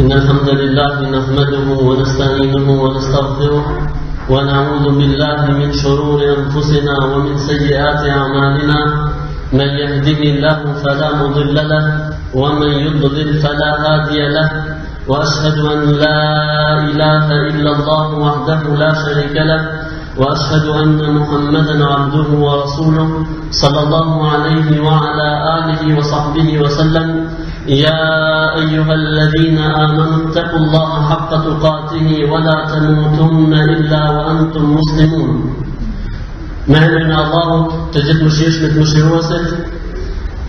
إن الحمد لله نحمده ونستعينه ونستغفره ونعوذ بالله من شرور أنفسنا ومن سيئات أعمالنا من يهده الله فلا مضل له ومن يضلل فلا هادي له وأشهد أن لا إله إلا الله وحده لا شريك له وأشهد أن محمدا عبده ورسوله صلى الله عليه وعلى آله وصحبه وسلم يا أيها الذين آمنوا اتقوا الله حق تقاته ولا تموتن إلا وأنتم مسلمون. Mehrin Allahut të gjithë mëshirshmit mëshiruesit,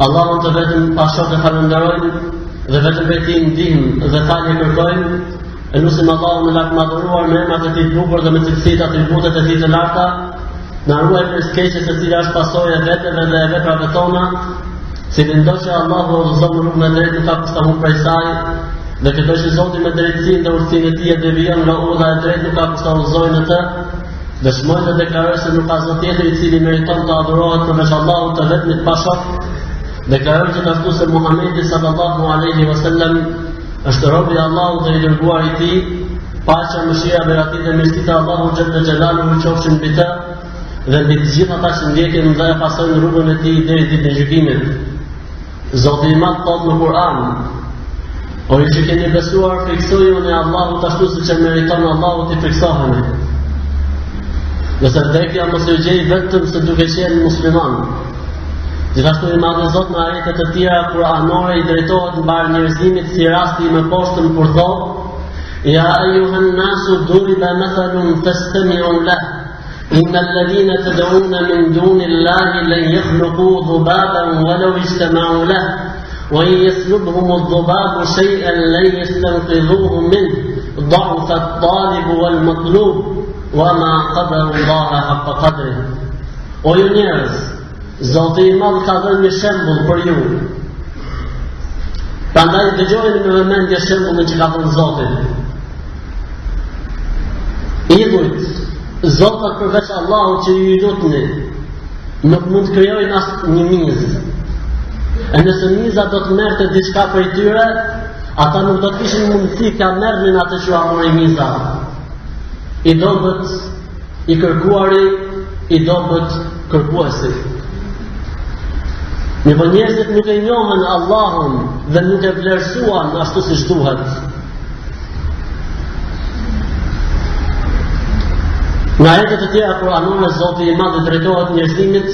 Allahun të vetëm pa shok e falenderojmë dhe vetëm prej tij ndihmë dhe falje kërkojmë. E lutim Allahun në lartë madhëruar me emrat e tij të bukur dhe me cilësitë atributet e tij të larta, na ruaj prej skeqjes e cila është pasojë e veteve dhe e veprave tona, cili ndoshta Allahu udhëzon në rrugën e drejtë nuk ka kushtuar prej saj, dhe këto që Zoti me drejtsinë dhe urtësinë e tij e devijon nga udha e drejtë nuk ka kushtuar udhëzojnë atë. Dëshmoj dhe deklaroj se nuk ka zot tjetër i cili meriton të adhurohet përveç Allahut të vetmit pa shok. Deklaroj gjithashtu se Muhamedi sallallahu alaihi wasallam është robi i Allahut dhe i dërguar i tij, paqja, mëshira, beratësia dhe mirësia e Allahut xhalla xhelaluhu qofshin mbi të dhe mbi të gjithë ata që ndjekin dhe e pasojnë rrugën e tij deri ditën e gjykimit. Zoti i Madh thot në Kur'an: O ju që keni besuar, friksojuni e Allahut ashtu siç e meriton Allahu të friksoheni. Nëse vdekja mos e gjej vetëm se duke qenë musliman. Gjithashtu i Madhi Zot në ajetet e tjera kuranore i drejtohet mbar njerëzimit si rasti më poshtëm kur thotë: Ja ayyuhan nasu duriba mathalun fastami'u lahu إن الذين تدعون من دون الله لن يخلقوا ذبابا ولو اجتمعوا له وإن يسلبهم الذباب شيئا لن يستنقذوه منه ضعف الطالب والمطلوب وما قدر الله حق قدره. O ju njerëz, Zoti i Madh ka dhënë një shembull për ju. Prandaj dëgjoni me vëmendje shembullin që ka dhënë Zoti. Idhujt, zotat përveç Allahut që ju i lutni, nuk mund të krijojnë as një mizë. E nëse miza do të merrte diçka prej tyre, ata nuk do të kishin mundësi t'ia merrnin atë që amori miza. I dobët i kërkuari, i dobët kërkuesi. Mirë, njerëzit nuk e njohën Allahun dhe nuk e vlerësuan ashtu siç duhet. Në ajetet e tjera kuranore Zoti i Madh drejtohet njerëzimit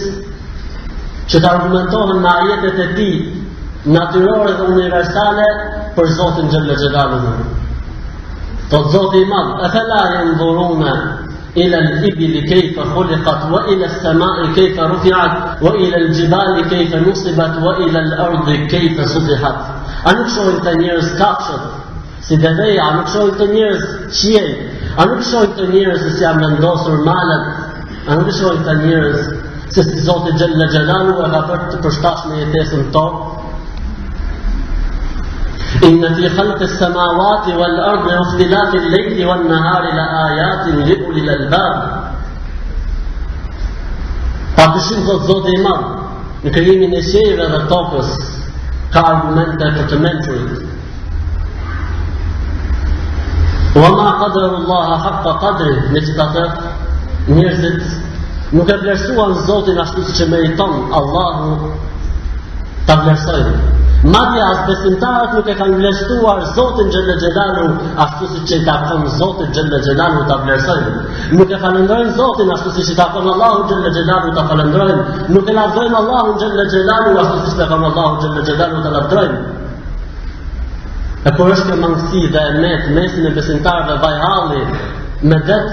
që të argumentohen në ajetet e tij natyrore dhe universale për Zotin xhalla xhelaluhu. Thot Zoti i Madh: "Afala yanzuruna ila al-ibli kayfa khuliqat wa ila as-sama'i kayfa rufi'at wa ila al-jibali kayfa nusibat wa ila al-ardi kayfa sutihat." A nuk shohin të njerëz kafshët si deveja, a nuk shohin të njerëz qiell, a nuk shohin të njerëz se si janë vendosur malet, a nuk shohin të njerëz se si Zoti xhalla xhelaluhu e ka bërë të përshtatshme jetesën tonë. إن في خلق السماوات والأرض واختلاف الليل والنهار لآيات لأولي الألباب. Padyshim thot Zoti i Madh, në krijimin e qiellit dhe tokës ka argumente për të mençurit. وما قدر الله حق قدره, megjithatë njerëzit nuk e vlerësuan Zotin ashtu siç e meriton Allahu ta vlerësojnë. Madje as besimtarët nuk e kanë vlerësuar Zotin xhalla xhelaluhu ashtu siç i takon Zotit xhalla xhelaluhu ta vlerësojnë. Nuk e falenderojnë Zotin ashtu siç i takon Allahu xhalla xhelaluhu ta falenderojnë. Nuk e lavdrojnë Allahun xhalla xhelaluhu ashtu siç i takon Allahu xhalla xhelaluhu ta lavdrojnë. E kur është kjo mangësi dhe e mesin e besimtarëve vajhalli me det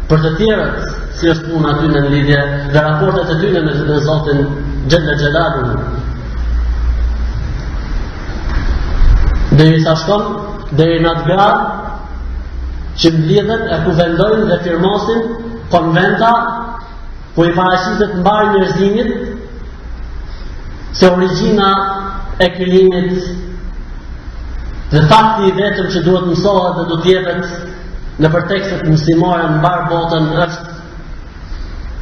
për të tjerët, si është puna aty në lidhje dhe raportet e tyre me Zotin xhalla xhelaluhu. Deri sa shkon deri në atë grad që mbledhen e ku vendojnë dhe firmosin konventa ku i paraqitet mbar njerëzimit se origjina e krijimit dhe fakti i vetëm që duhet mësohet dhe do të jepet në tekstet muslimore në mbar botën është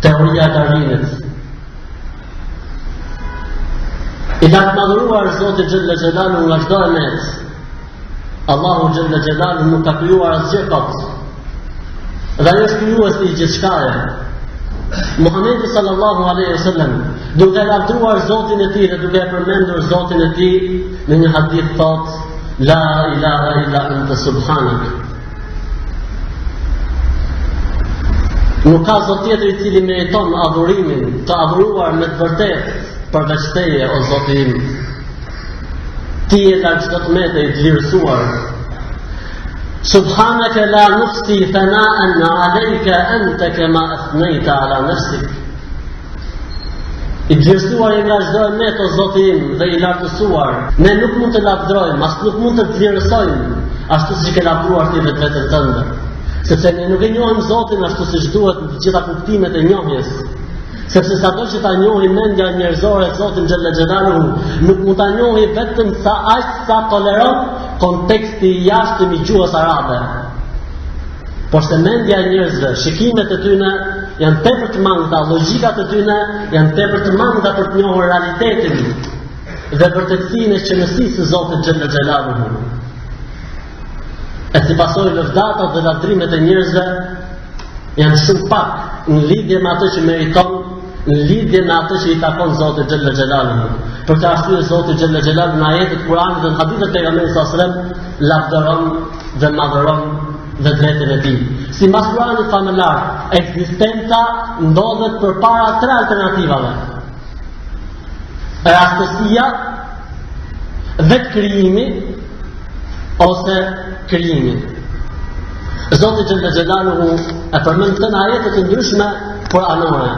teoria e Darwinit. I lartë madhëruar Zoti xhalla xhelaluhu nga çdo emet Allahu Gjelle Gjelalu nuk ka krijuar asgjë kot. Dhe ajo është krijuesi i gjithçkaje. Muhamedi sallallahu alaihi wasallam duke lavdruar Zotin e tij dhe duke përmendur Zotin e tij në një hadith thot: La ilaha illa anta subhanak. Nuk ka Zot tjetër i cili meriton adhurimin, të adhuruar me të vërtetë përveç Teje, o Zoti im. Ti je larg çdo tmete i vlerësuar. Subhanaka la nuhsi thana'an 'alayka anta kama athnayta 'ala nafsik. I vlerësuar nga çdo emet, o Zoti im, dhe i lartësuar. Ne nuk mund të lavdrojmë, as nuk mund të vlerësojmë ashtu siç e lavdruar ti vetveten tënde. Sepse ne nuk e njohim Zotin ashtu siç duhet në të gjitha kuptimet e njohjes. Sepse sado që ta njohi mendja njerëzore Zotin Gjelle Gjelaluhu, nuk mund ta njohi vetëm aq sa toleron konteksti i jashtëm i gjuhës arabe. Por se mendja e njerëzve, shikimet e tyre janë tepër të mangëta, logjikat e tyre janë tepër të mangëta për të njohur realitetin dhe vërtetësinë e qenësisë së Zotit Gjelle Gjelaluhu. E si pasojë lëvdatat dhe lavdrimet e njerëzve janë shumë pak në lidhje me atë që meriton, në lidhje me atë që i takon Zotit Gjelle Gjelaluhu. Për të arsye Zoti Gjelle Gjelaluhu në ajetet e Kuranit dhe në hadithet e pejgamberit sallallahu alajhi wasallam lavdëron dhe madhëron dhe drejtën e tij. Si mas Kuranit famëlar, ekzistenca ndodhet përpara tre alternativave: rastësia, vetë krijimi ose krijimi. Zoti Gjelle Gjelaluhu e përmend këtë në ajete të ndryshme kuranore.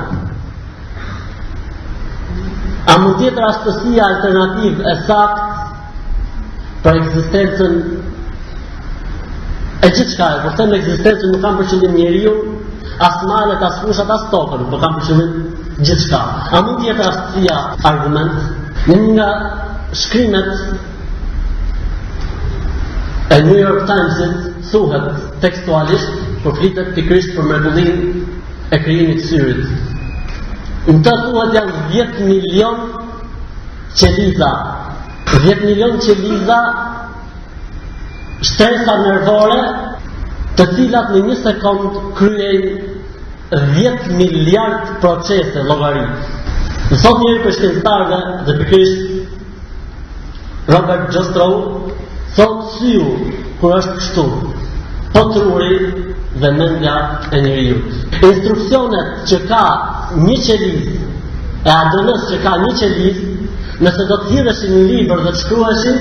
A mund tjetë rastësia alternativë e saktë për ekzistencën e gjithçka, por them ekzistencën nuk kam për qëllim njeriu, as malet, as fushat, as tokën, por kam për qëllim gjithçka. A mund tjetë rastësia argument? Në një nga shkrimet e New York Timesit thuhet tekstualisht, por flitet pikërisht për mrekullinë e krijimit të syrit. Në të thuhet janë 10 milion qeliza. 10 milion qeliza shtresa nervore, të cilat në një sekond kryejnë 10 miliard procese llogari. Thot njëri për shkencëtarëve dhe pikërisht Robert Jastrow, thot syu kur është kështu, po truri dhe mendja e njeriu. Instruksionet që ka një qeliz e ADN-s që ka një qeliz, nëse do të hidheshin në libër dhe të shkruheshin,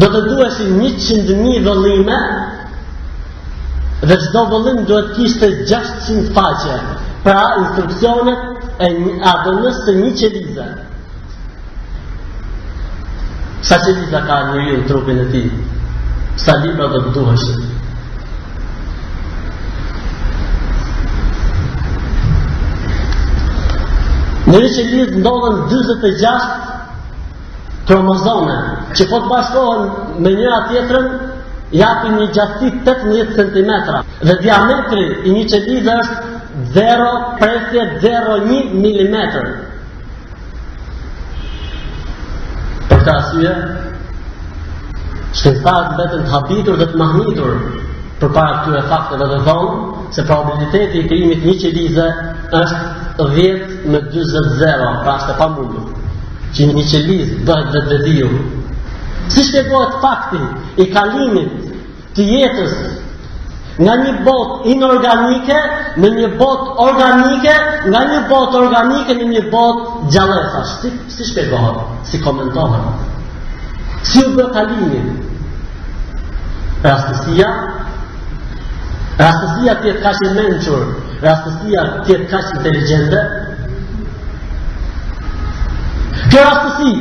do të duheshin 100.000 vëllime dhe çdo vëllim duhet kishte 600 faqe. Pra instruksionet e ADN-s së një qelize. Sa qeliza ka njeriu në trupin e tij? Sa libra do të duheshin? Në një qeliz ndodhen 46 kromozome që po të bashkohen me njëra tjetrën japin një gjatësi 18 cm dhe diametri i një qelize është 0.01 mm. Për këtë arsye, shkencëtarët mbeten të habitur dhe të mahnitur përpara këtyre fakteve dhe thonë se probabiliteti i krijimit një qelize është 10/40, pra është e pamundur që një qeliz bëhet vetvediu. Si shpjegohet fakti i kalimit të jetës nga një botë inorganike në një botë organike, nga një botë organike në një botë gjallësash? Si shpjegohet? Si komentohet? Si u bë kalimi? Rastësia tjetë kaq i mençur, rastësia tjetë kaq inteligjente. Kjo rastësi,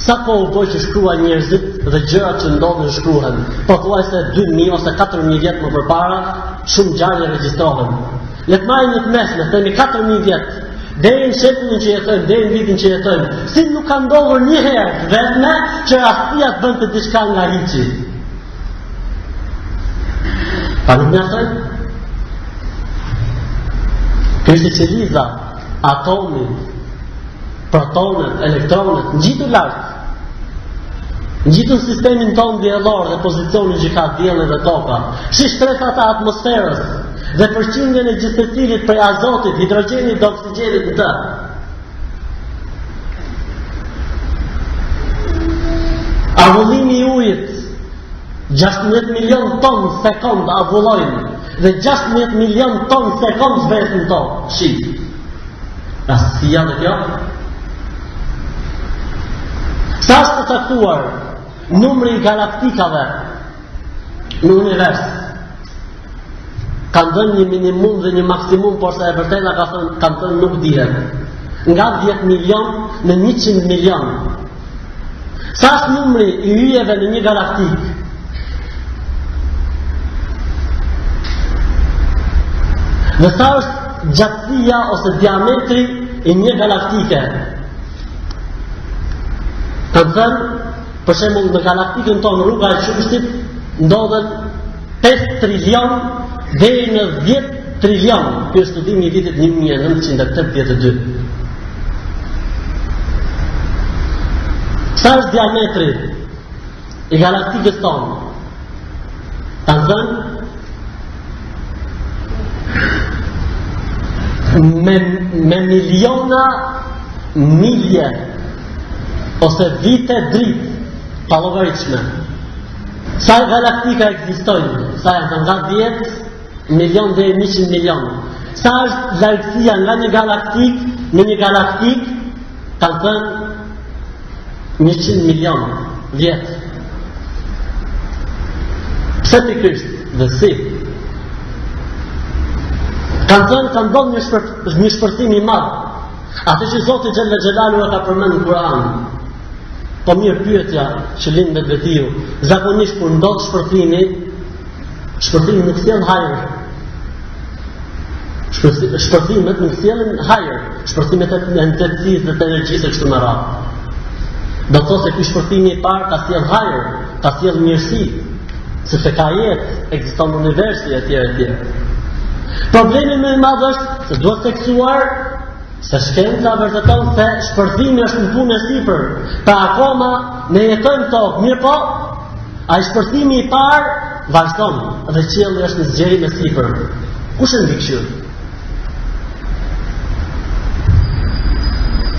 sa po u bë që shkruan njerëzit dhe gjërat që ndodhin shkruhen. Pothuajse 2000 ose 4000 vjet më përpara, shumë ngjarje regjistrohen. Le të marrim një të mesme, themi 4000 vjet, deri në shekullin që jetojmë, deri në vitin që jetojmë. Si nuk ka ndodhur një herë vetëm që rastësia të bënte diçka nga hiçi. Pa nuk mjaftoj? Kështë qeliza, atomi, protonet, elektronet, ngjitur lart. Në gjithën sistemin tonë diellor dhe pozicionin që ka dielli dhe toka, si shtresat e atmosferës dhe përqindjen e gjithë secilit prej azotit, hidrogenit dhe oksigjenit në të. Avullimi i ujit, 16 milion ton sekond avullojnë dhe 16 milion ton sekond zbesin to, shqip. Asë si janë kjo? Sa është të caktuar numri i galaktikave në univers? Kanë dhënë një minimum dhe një maksimum, por sa e vërteta kanë thënë nuk dihet. Nga 10 milion në 100 milion. Sa është numri i yjeve në një galaktik? Dhe sa është gjatësia ose diametri i një galaktike? Kanë thënë, për shembull në galaktikën tonë rruga e Qumshtit ndodhen 5 trilion deri në 10 trilion. Ky është studimi i vitit 1982. Sa është diametri i galaktikës tonë? Kanë thënë, me miliona milje ose vite dritë pa llogaritshme. Sa galaktika ekzistojnë? Sa janë nga 10 milion deri në 100 milion. Sa është largësia nga një galaktik në një galaktik? Kanë thënë 100 milion vjet. Pse pikërisht dhe si? Kanë thënë kanë dhënë një shpërthim i madh. Atë që Zoti Xhella Xhelalu e ka përmendur në Kur'an. Po mirë pyetja që lind me vetiu, zakonisht kur ndodh shpërthimi nuk sjell hajër. Shpërthimet nuk sjellin hajër, shpërthimet e nxehtësisë dhe të energjisë kështu me radhë. Do të thotë se ky shpërthimi i parë ka sjell hajër, ka sjell mirësi, sepse ka jetë, ekziston universi etj etj. Problemi më i madh është se duhet tekstuar se shkenca vërteton se shpërthimi është në punë e sipër. Pra akoma ne jetojmë tokë, mirë po, ai shpërthimi i parë vazhdon dhe qielli është në zgjerim e sipër. Kush e ndikshon?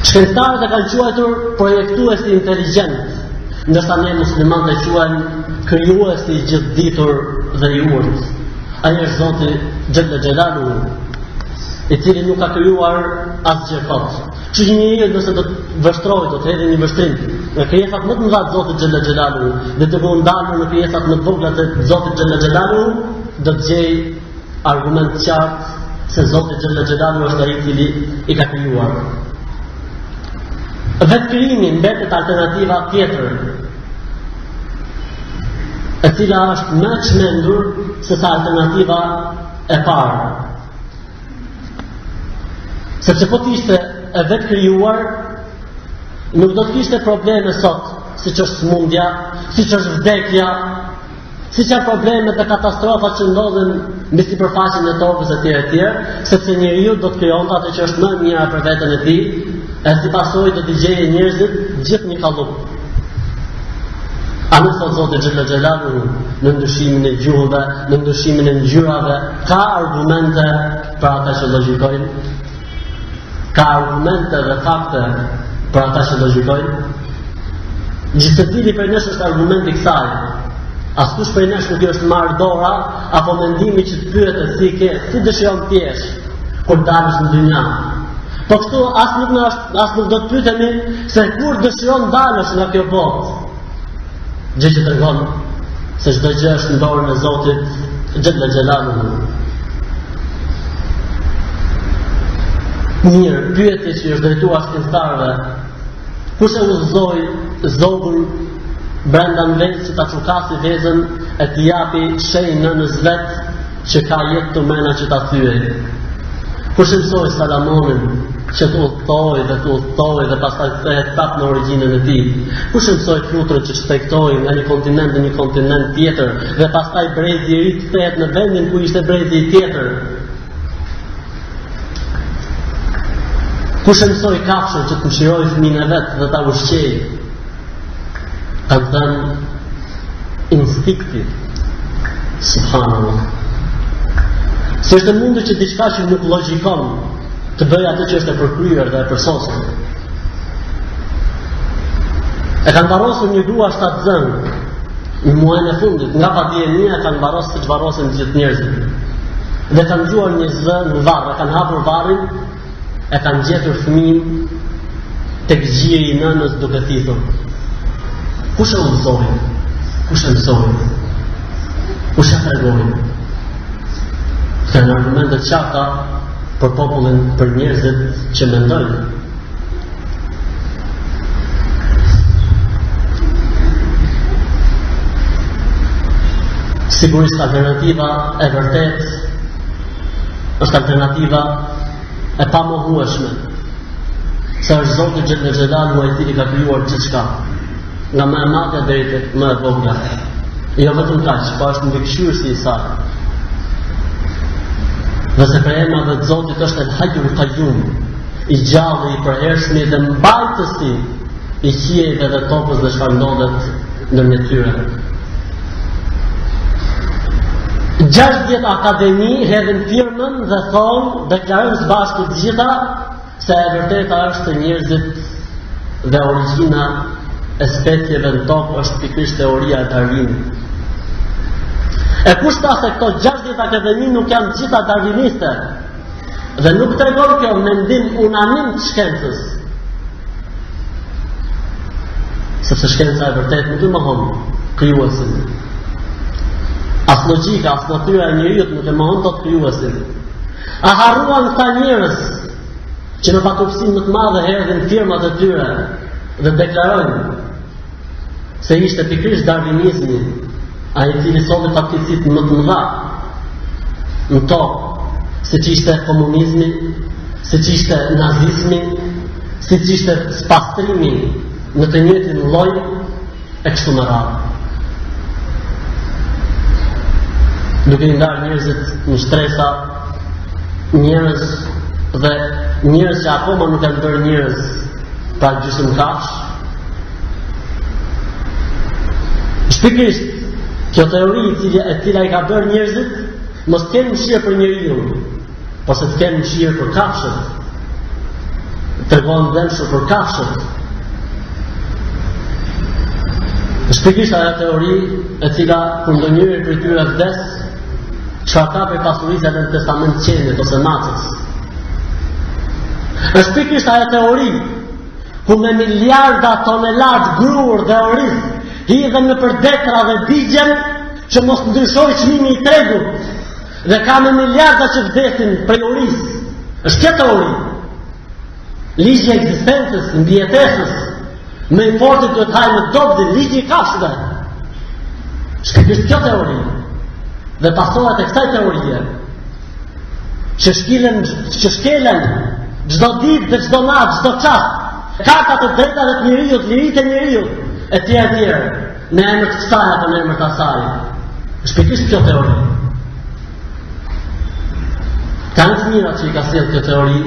Shkencëtarët e kanë quajtur projektuesi inteligjent, ndërsa ne muslimanët e quajmë krijuesi i gjithditur dhe i urtë. Ai është Zoti Xhella Xhelalu, i cili nuk ka krijuar asgjë kot. Që njeriu nëse do të vështrojë, do të hedhë një vështrim në krijesat më të mëdha të Zotit Xhella Xhelalu dhe të bëjë ndalur në krijesat më të vogla të Zotit Xhella Xhelalu, do të gjejë argument të qartë se Zoti Xhella Xhelalu është ai i cili i ka krijuar. Vetë krijimi mbetet alternativa tjetër, e cila është më e çmendur se sa alternativa e parë. Sepse po të ishte e vetë krijuar, nuk do të kishte probleme sot, siç është smundja, siç është vdekja, siç janë problemet dhe katastrofat që ndodhen mbi sipërfaqen e tokës etj, sepse njeriu do të krijonte atë që është më e mira për veten e tij, e si pasojë do t'i gjejë njerëzit gjithë një kallup. A nuk thot Zoti Xhella Xhelalu në ndryshimin e gjuhëve, në ndryshimin e ngjyrave, ka argumente për ata që logjikojnë? Ka argumente dhe fakte për ata që logjikojnë? Gjithsecili prej nesh është argumenti i kësaj. Askush prej nesh nuk është marrë dora apo mendimi që të pyetet si dëshiron të jesh kur dalësh në dynja. Po kështu as nuk do të pyetemi se kur dëshiron dalësh nga kjo botë. Gjë që tregon se çdo gjë është në dorën e Zotit Xhella Xhelalu. Mirë, pyetje që është drejtuar shkencëtarëve. Kush e udhëzoi zogun brenda në vetë që ta çukasi vezën e t'i japi shenjë nënës vet që ka jetë të mena që ta thyej? Kush e mësoi Salamonin që të udhëtoi dhe pastaj kthehet prapë në origjinën e tij? Kush e mësoi fluturën që shpejtoi nga një kontinent në një kontinent tjetër dhe pastaj brezi i ri kthehet në vendin ku ishte brezi i tjetër? Kush e mësoi kafshën që të mshiroi fëmijën e vet dhe ta ushqej? kanë thënë instikti. Subhanallah. Se është e mundur që diçka që nuk logjikon të bëj atë që është e përkryer dhe e përsosur. E kanë varrosur një grua 7 zënë në muajin e fundit, nga padijenia e kanë varrosur siç varrosen gjithë njerëzit. Dhe kanë gjuar një zë në varr, kanë hapur varrin, e kanë gjetur fëmijën tek gjie i nënës duke thithur. Kush e mësoi? Kush e mësoi? Kush e tregoi? Kanë argumente të qarta për popullin, për njerëzit që mendojnë. Sigurisht alternativa e vërtet është alternativa e pamohueshme, se është Zoti Xhellal Xhelalu ai i cili ka krijuar gjithçka, nga më e madhe deri tek më e vogla. Jo vetëm kaq, po është mbikëqyrësi i saj. Dhe se për emrat e Zotit është El Hayyul Qayyum, i gjallë, i përhershëm dhe mbajtësi i qiejve dhe tokës dhe çfarë ndodhet ndërmjet tyre. 60 akademi hedhin firmën dhe thonë, deklarojnë së bashku të gjitha se e vërteta është të njerëzit dhe origjina e specieve në tokë është pikërisht teoria e Darwinit. E kush tha se këto 60 akademi nuk janë gjitha darwiniste dhe nuk tregon kjo mendim unanim të shkencës, sepse shkenca e vërtet nuk i mohon krijuesin. As logjika, as natyra e njeriut nuk e mohon dot krijuesin. A harruan këta njerëz që në fatupsin më të madhe hedhin firmat e tyre dhe deklarojnë se ishte pikërisht darwinizmi ai i cili solli fatkeqësitë më të mëdha në tokë, siç ishte komunizmi, siç ishte nazizmi, siç ishte spastrimi në të njëjtin lloj e kështu me radhë. Duke i ndarë njerëzit në shtresa, njerëz dhe njerëz që akoma nuk kanë bërë njerëz, pra gjysmëkafsh. Pikërisht kjo teori e cila i ka bërë njerëzit, mos kenë mëshirë për njeriu, por se të kenë mëshirë për kafshët. Tregon dëmshur për kafshët. Është pikërisht ajo teori e cila kur ndonjëri prej tyre vdes, çfarë ka për pasurisë në testament qenit ose macës. Është pikërisht ajo teori ku me miliarda tonelad grur dhe oriz hidhen në përdetra dhe digjen që mos ndryshoj çmimi i tregut dhe ka me miliarda që vdesin prej oriz. Është kjo teori. Ligji i ekzistencës, mbijetesës, më i fortë do të hajë në dobë ligji i kafshëve. Është kjo teori. Dhe pasohet e kësaj teorie që shkelen çdo ditë dhe çdo natë, çdo çast, kartat e drejtave të njeriut, liritë e njeriut, etj. Në emër të kësaj apo në emër të asaj. Është pikërisht kjo teori. Kanë të mira që i ka sjellë kjo teori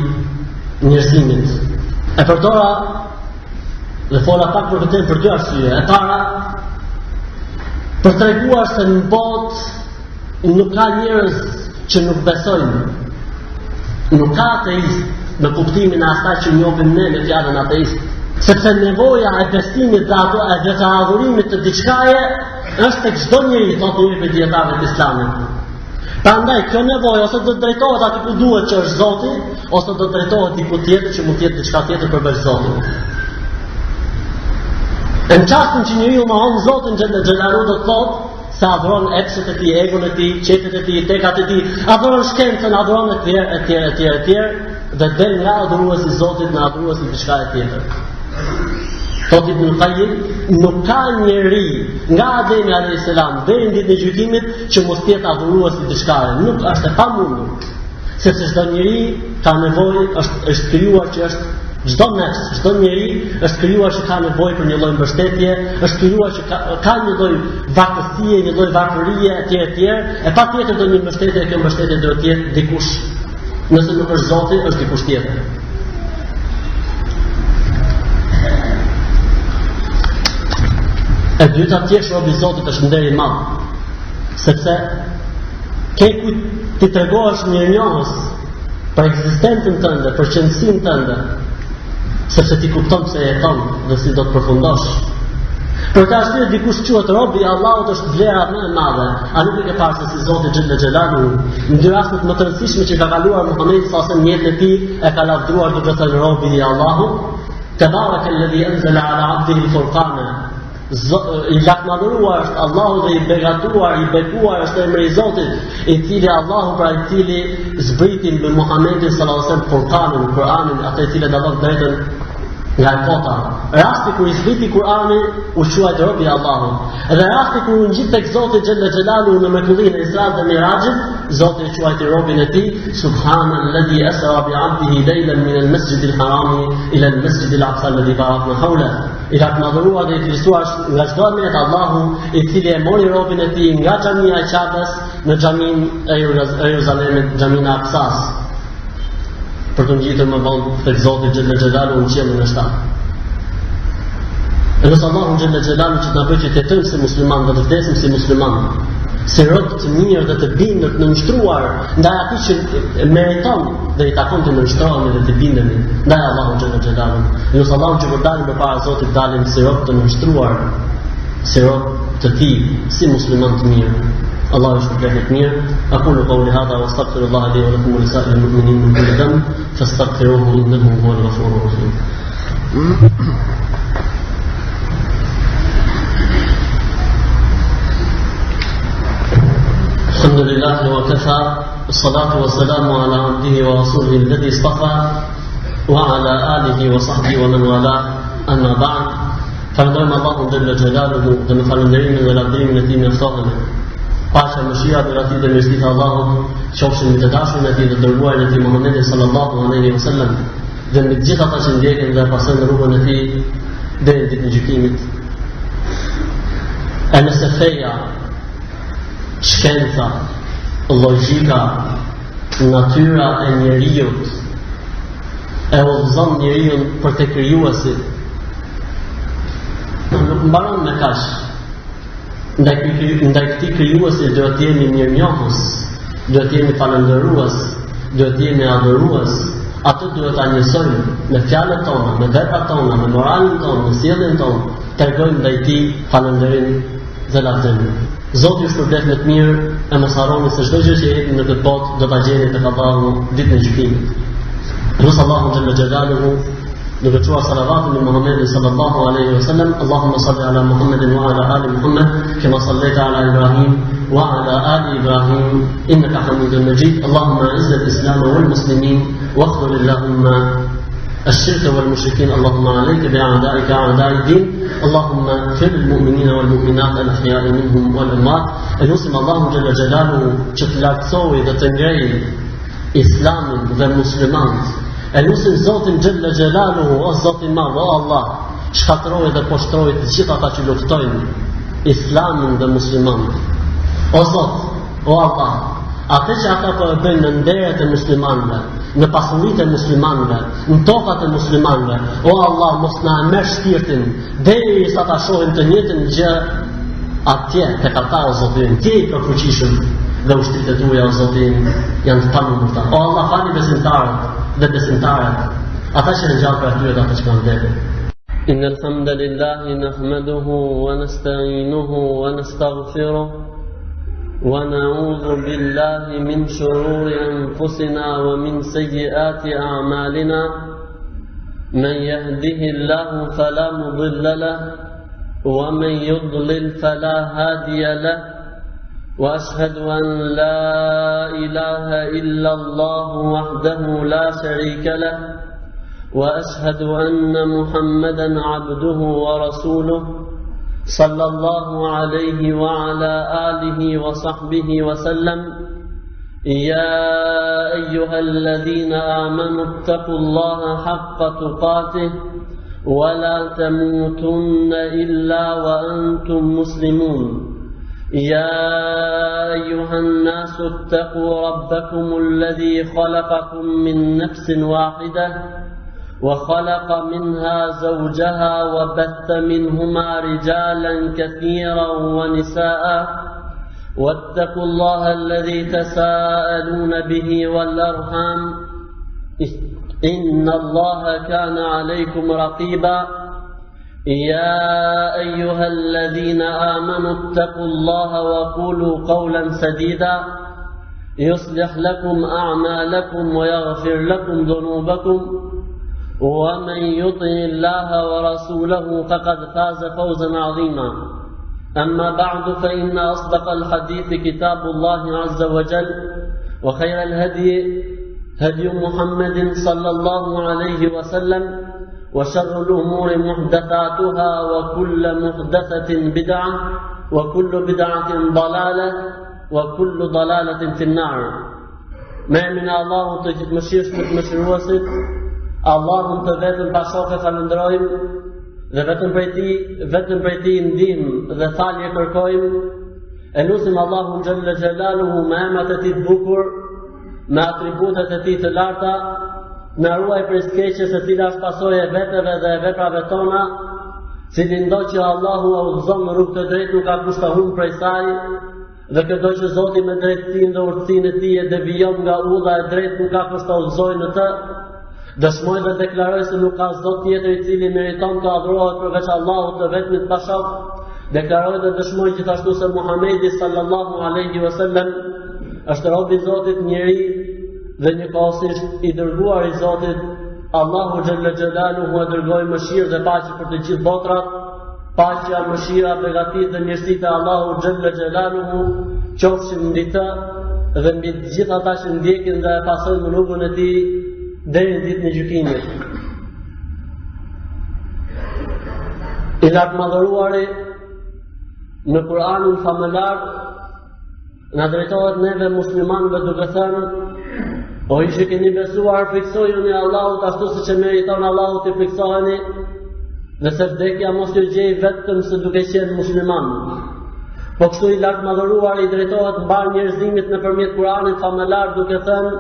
njerëzimit. E përdora dhe fola pak për këtë për dy arsye. E para, për treguar se në botë nuk ka njerëz që nuk besojnë. Nuk ka ateist në kuptimin e asaj që njohim ne me fjalën ateist. Sepse nevoja e besimit dhe të adhurimit të diçkaje është tek çdo njeri, thotë një prej dietarëve të Islamit. Prandaj kjo nevojë ose do të drejtohet atij ku duhet që është Zoti, ose do të drejtohet diku tjetër që mund të jetë diçka tjetër përveç Zotit. Në çastin që njeriu mohon Zotin Xhelalu do të thotë se adhuron epshet e tij, egon e tij, qetet e tij, tekat e tij, adhuron shkencën, adhuron etj. Dhe del nga adhuruesi i Zotit në adhuruesi diçka tjetër. Thotë Ibn Qayyim, nuk ka njeri nga Ademi alayhis salam deri në ditën e gjykimit që mos jetë adhurues i diçkaje. Nuk është e pamundur. Sepse çdo njeri ka nevojë, është krijuar që është çdo nefs, çdo njeri është krijuar që ka nevojë për një lloj mbështetje, është krijuar që ka një lloj vakësie, një lloj varfërie etj. E patjetër do një mbështetje, kjo mbështetje duhet të jetë dikush. Nëse nuk është Zoti, është dikush tjetër. E dyta tjesh robi i Zotit është nder i madh, sepse ke kujt ti tregohesh mirënjohës për ekzistencën tënde, për qëndësinë tënde, sepse ti kupton se jeton dhe si do të përfundosh. Për të arsye dikush quhet robi i Allahut është vlera më e madhe, a nuk e ke parë se si Zoti xhella xhelalu në dy rastet më të rëndësishme që ka kaluar Muhamedi sallallahu alaihi wasallam jetën e tij e ka lavdruar duke thënë robi i Allahut, Tebaraka alladhi anzala ala 'abdihi al-furqana. I lakmadëruar është Allahu dhe i begatuar, i bekuar është emri i Zotit, i cili Allahu pra i cili zbriti me Muhamedit sallallahu alaihi wasallam Furqanin, Kur'anin, atë i cili dallon drejtën nga e kota. Rasti kur i zbriti Kur'ani u quajt robi i Allahut. Dhe rasti kur u ngjit tek Zoti xhella xhelalu në mrekullinë e Isra dhe Mirajit, Zoti e quajti robin e tij Subhanalladhi asra bi 'abdihi laylan min al-masjid al-haram ila al-masjid al-aqsa alladhi barakna hawla. I lakmadëruar dhe i krijuar nga çdo emër Allahu, i cili e mori robin e tij nga xhamia e Qabes në xhamin e Jeruzalemit, xhamin e Aqsas, për të ngjitur më vonë tek Zoti xhella xhelalu në qiellin e shtatë. E nësë Allahu xhella xhelalu që të na bëjë që të jetojmë si musliman dhe të vdesim si musliman, si rob të mirë dhe të bindët në nështruar ndaj atij që meriton dhe i takon të nështrohemi dhe të bindemi ndaj Allahu xhella xhelalu. E nësë Allahu që kur dalim përpara Zotit dalim si rob të nështruar, si rob të tij, si musliman të mirë. الله يشكر لك كثير. أقول قولي هذا وأستغفر الله لي ولكم ولسائر المؤمنين من كل ذنب فاستغفروه إنه هو الغفور الرحيم. الحمد لله وكفى الصلاة والسلام على عبده ورسوله الذي اصطفى وعلى آله وصحبه ومن والاه أما بعد. فلنعم الله جل جلاله dhe falënderimin dhe lavdrimin e tij mjaftohen. Pasha mëshira dhe rahmeti dhe mirësia e Allahut qofshin mbi të dashurin e tij dhe dërguarin e tij Muhammedin sallallahu alaihi wasallam dhe mbi të gjithë ata që ndjekin dhe pasojnë rrugën e tij deri në ditën e gjykimit. E nëse feja, shkenca, logjika, natyra e njeriut e udhëzon njeriu për të krijuesit, nuk mbaron me kaq. Ndaj këtij krijuesi duhet të jemi mirënjohës, duhet të jemi falëndërues, duhet të jemi adhurues. Atë duhet ta njësojmë me fjalët tona, me veprat tona, me moralin tonë, me sjelljen tonë, tregojmë ndaj tij falënderim dhe lavdrim. Zoti ju shpërblet me të mirë, e mos harroni se çdo gjë që jeni në këtë botë do ta gjeni tek Allahu ditën e gjykimit. Nus Allahu xhalla xhelaluhu نبتوع صلوات من محمد صلى الله عليه وسلم اللهم صل على محمد وعلى آل محمد كما صليت على إبراهيم وعلى آل إبراهيم إنك حميد مجيد اللهم أعز الإسلام والمسلمين واخذل اللهم الشرك والمشركين اللهم عليك بأعدائك أعداء الدين اللهم اغفر للمؤمنين والمؤمنات الأحياء منهم والأموات نسم الله جل جلاله ç'tlartësoi dhe të ngrejë Islamin dhe muslimanët. E lusim Zotin xhella xhelaluhu, o Zoti i Madh, o Allah, shkatërroj dhe poshtroj të gjithë ata që luftojnë Islamin dhe muslimanët. O Zot, o Allah, atë që ata po e bëjnë në nderet e muslimanëve, në pasuritë e muslimanëve, në tokat e muslimanëve, o Allah, mos na merr shpirtin derisa ta shohim të njëjtën gjë atje tek ata, o Zoti, ti i përfuqishëm dhe ushtrit e tuaja, o Zoti, janë të panumërta. O Allah, fali besimtarët dhe besimtarët, ata që në gjallë për atyre dhe ata që kanë vdekur. إن الحمد لله نحمده ونستعينه ونستغفره ونعوذ بالله من شرور أنفسنا ومن سيئات أعمالنا من يهده الله فلا مضل له ومن يضلل فلا هادي له وأشهد أن لا إله إلا الله وحده لا شريك له وأشهد أن محمدا عبده ورسوله صلى الله عليه وعلى آله وصحبه وسلم يا أيها الذين آمنوا اتقوا الله حق تقاته ولا تموتن إلا وأنتم مسلمون يا أيها الناس اتقوا ربكم الذي خلقكم من نفس واحدة وخلق منها زوجها وبث منهما رجالا كثيرا ونساء واتقوا الله الذي تساءلون به والأرحام إن الله كان عليكم رقيبا يا أيها الذين آمنوا اتقوا الله وقولوا قولا سديدا يصلح لكم أعمالكم ويغفر لكم ذنوبكم ومن يطع الله ورسوله فقد فاز فوزا عظيما أما بعد فإن أصدق الحديث كتاب الله عز وجل وخير الهدي هدي محمد صلى الله عليه وسلم وشر الأمور محدثاتها وكل محدثة بدعة وكل بدعة ضلالة وكل ضلالة في النار. ما من الله تجد مشيش مشروسك Allahun të vetëm pa shoqe falënderojmë dhe vetëm prej tij ndihmë dhe falje kërkojmë. E lutim Allahun xhalla xhelaluhu me emrat e tij të bukur, me atributet e tij të larta, na ruaj prej skeqjes së cila është pasojë e veteve dhe e veprave tona, cili ndonjë që Allahu e udhëzon në rrugë të drejtë nuk ka kusht të humbë prej saj, dhe këdo që Zoti me drejtësinë dhe urtësinë e tij e devijon nga udha e drejtë nuk ka kusht të udhëzojë në të. Dëshmoj dhe deklaroj se nuk ka zot tjetër i cili meriton të adhurohet përveç Allahut të vetmit pa shok. Deklaroj dhe dëshmoj gjithashtu se Muhamedi sallallahu alaihi wasallam është robi i Zotit, njeri dhe njëkohësisht i dërguar i Zotit. Allahu xhalla xhelaluhu e dërgoi mëshirë dhe paqe për të gjithë botrat. Paqja, mëshira, begatitë dhe mirësitë e Allahu xhalla xhelaluhu qofshin mbi të dhe mbi të gjithë ata që ndjekin dhe e pasojnë rrugën e tij deri në ditën e gjykimit. I lartëmadhëruari në Kur'anin famëlar na drejtohet neve muslimanëve duke thënë: o ju që keni besuar, friksojuni Allahut ashtu siç e meriton Allahu të friksoheni, dhe se vdekja mos ju gjej vetëm se duke qenë musliman. Po kështu i lartëmadhëruari i drejtohet mbar njerëzimit nëpërmjet Kur'anit famëlar duke thënë: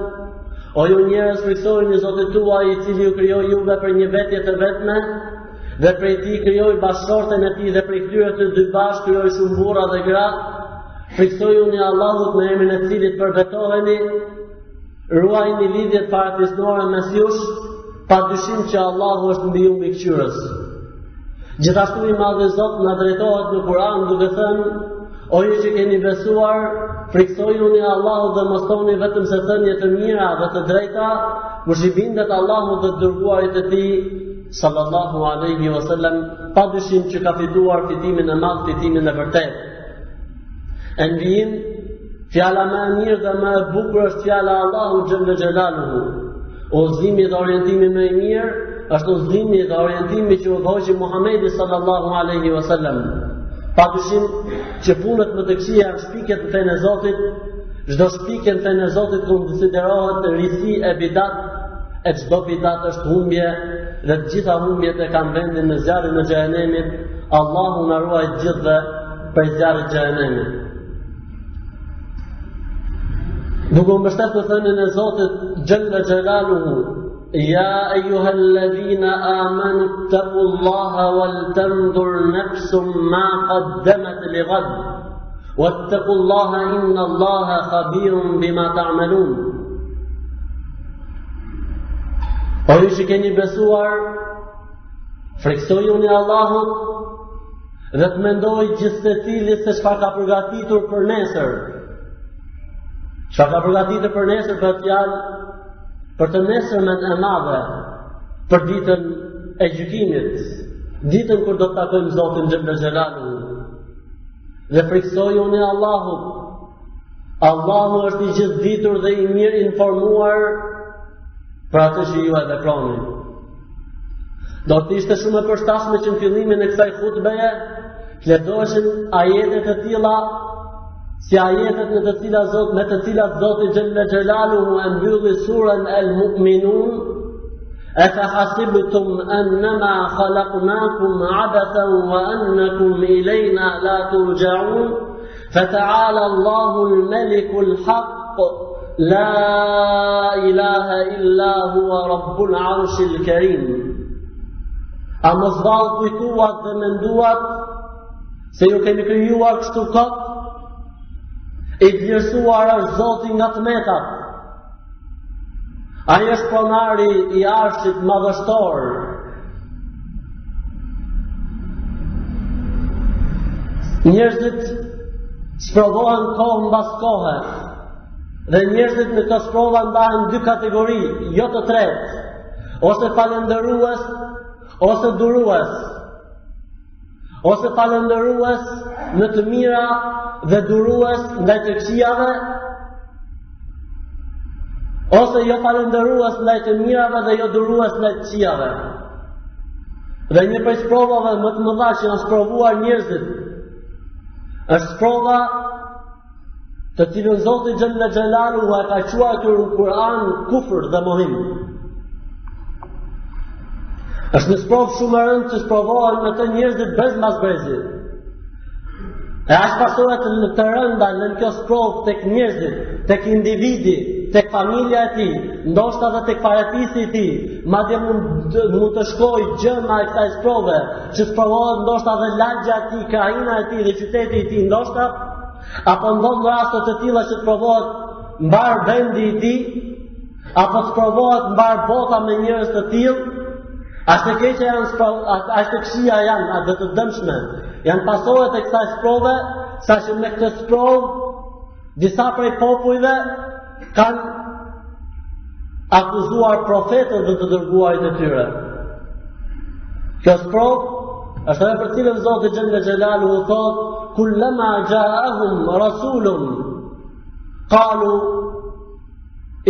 o ju njerëz, friksojeni Zotin tuaj i cili ju krijoi juve për një vetje të vetme dhe prej tij krijoi bashkëshorten e tij dhe prej këtyre të dy bashkë krijoi shumë burra dhe gra. Friksojuni Allahut në emrin e cilit përbetoheni, ruajini lidhjet parafisnore mes jush, padyshim që Allahu është mbi ju mbikëqyrës. Gjithashtu i Madhi Zot na drejtohet në Kur'an duke thënë: o ju që keni besuar, friksojuni Allahut dhe mos thoni vetëm se thënie të mira dhe të drejta, kush i bindet Allahut dhe të dërguarit e tij sallallahu alaihi wasallam, padyshim që ka fituar fitimin e madh, fitimin e vërtetë. E në vijim, fjala më e mirë dhe më e bukur është fjala Allahu xhalla xhelaluhu. Udhëzimi dhe orientimi më i mirë është udhëzimi dhe orientimi që udhëhoqi Muhamedi sallallahu alaihi wasallam. Padyshim që punët më të këqija janë shpiket në fenë e Zotit, çdo shpikje në fenë e Zotit konsiderohet risi e bidat, e çdo bidat është humbje dhe të gjitha humbjet e kanë vendin në zjarrin e xhehenemit. Allahu na ruaj të gjithëve prej zjarrit të xhehenemit. Duke mbështetur në thënien e Zotit xhalla xhelaluhu: يا أيها الذين آمنوا اتقوا الله ولتنظر نفس ما قدمت لغد واتقوا الله إن الله خبير بما تعملون. O ju që keni besuar, friksojuni Allahut dhe të mendoj gjithsecili se çfarë ka përgatitur për nesër. Çfarë ka përgatitur për nesër për fjalë për të nesërmen e madhe, për ditën e gjykimit, ditën kur do të takojmë Zotin xhalla xhelaluhu. Dhe friksojuni Allahut. Allahu është i gjithditur dhe i mirë informuar për atë që ju e veproni. Do të ishte shumë e përshtatshme që në fillimin e kësaj hutbeje të lexoheshin ajete të tilla si ajetet me të cilat Zoti xhalla xhelaluhu e mbylli surën El-Mu'minun: أفحسبتم أنما خلقناكم عبثا وأنكم إلينا لا ترجعون فتعالى الله الملك الحق La ilaha illa hua rabbul arshil karim. A mos vallë kujtuat dhe menduat se ju kemi krijuar kështu kot, i vlerësuar është Zoti nga tmetat. Ai është pronari i arshit madhështor. Njerëzit sprovohen kohë mbas kohe, dhe njerëzit në këtë sprova ndahen dy kategori, jo të tretë, ose falëndërues, ose durues. Ose falëndërues në të mira dhe durues ndaj të këqijave, ose jo falëndërues ndaj të mirave dhe jo durues ndaj të këqijave. Dhe një prej sprovave më të mëdha që janë sprovuar njerëzit është sprova të cilën Zoti Xhella Xhelaluhu e ka quajtur në Kur'an kufër dhe mohim. Është një sprovë shumë e rëndë që sprovohen me të njerëzit brez mas brezi. E ashtë pasohet të rënda në kjo sprovë tek njerëzit, tek individi, tek familja e tij, ndoshta edhe tek parapisi i tij, madje mund të shkojë gjëma e kësaj sprove, që sprovohet ndoshta edhe lagja e tij, krahina e tij dhe qyteti i tij ndoshta, apo ndodh raste të tilla që sprovohet mbar vendi i tij, apo sprovohet mbar bota me njerëz të tillë. Ashtë të keqe janë ashtë të këqija janë, dhe të dëmshme, janë pasojët e kësaj sprove, sa që me këtë sprovë, disa prej popujve kanë akuzuar profetët dhe të dërguarit e tyre. Kjo sprovë është edhe për cilën Zoti Xhella Xhelaluhu thotë: kullama ja'ahum rasulun qalu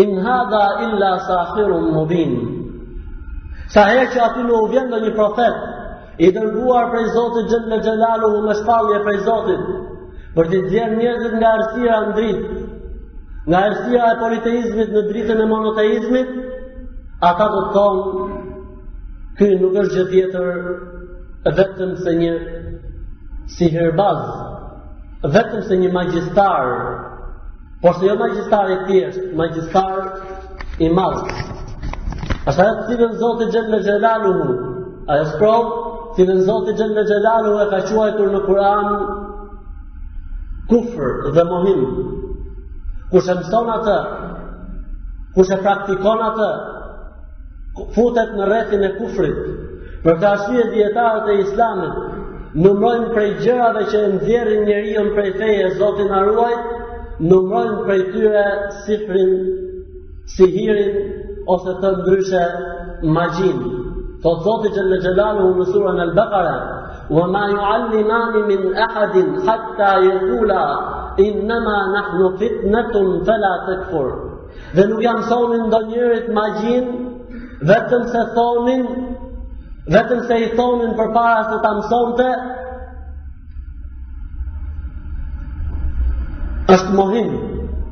in hadha illa sahirun mubin. Sa herë që aty në u vjen ndonjë profet i dërguar prej Zotit Xhella Xhelaluhu me shpallje prej Zotit, për të nxjerrë njerëzit nga errësira në dritë, nga errësira e politeizmit në dritën e monoteizmit, ata do të thonë, ky nuk është gjë tjetër vetëm se një sihirbaz, vetëm se një magjistar, por se jo magjistar i thjesht, magjistar i madh. Ashtë ajo të cilën Zoti Xhella Xhelaluhu, ajo sprovë, cilën Zoti Xhella Xhelaluhu e ka quajtur në Kur'an kufër dhe mohim. Kush e mëson atë, kush e praktikon atë, futet në rrethin e kufrit. Për këtë arsye dietarët e Islamit numrojnë prej gjërave që nxjerrin njeriu prej feje, Zoti na ruaj, numrojnë prej tyre sihrin, sihirin, ose të ndryshe magjin. Thot Zoti Xhella Xhelaluhu në surën Al-Baqara: "Wa ma yu'allimani min ahadin hatta yaqula innama nahnu fitnatun fala takfur." Dhe nuk jam thonin ndonjërit magjin, vetëm se i thonin përpara se ta mësonte, është mohim,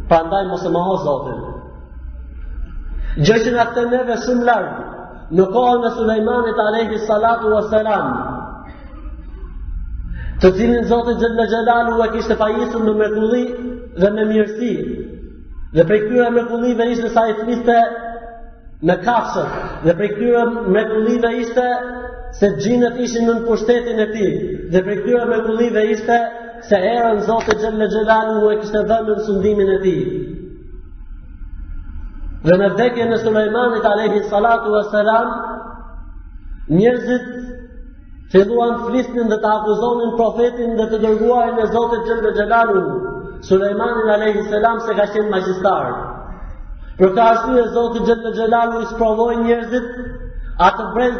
prandaj mos e moho Zotin. Gjë që nga këtë neve shumë largë, në kohën e Sulejmanit alayhi salatu wassalam, të cilin Zoti Xhella Xhelaluhu e kishte pajisur me mrekulli dhe me mirësi. Dhe prej këtyre mrekullive ishte sa i fliste me kafshët, dhe prej këtyre mrekullive ishte se xhinët ishin në pushtetin e tij, dhe prej këtyre mrekullive ishte se erën Zoti Xhella Xhelaluhu e kishte dhënë në sundimin e tij. Dhe në vdekjen e Sulejmanit alayhi salatu wassalam, njerëzit filluan flisnin dhe të akuzonin profetin dhe të dërguarin e Zotit Xhella Xhelaluhu, Sulejmanin alayhi salam, se ka qenë magjistar. Për këtë arsye Zoti Xhella Xhelaluhu i sprovoi njerëzit atë brez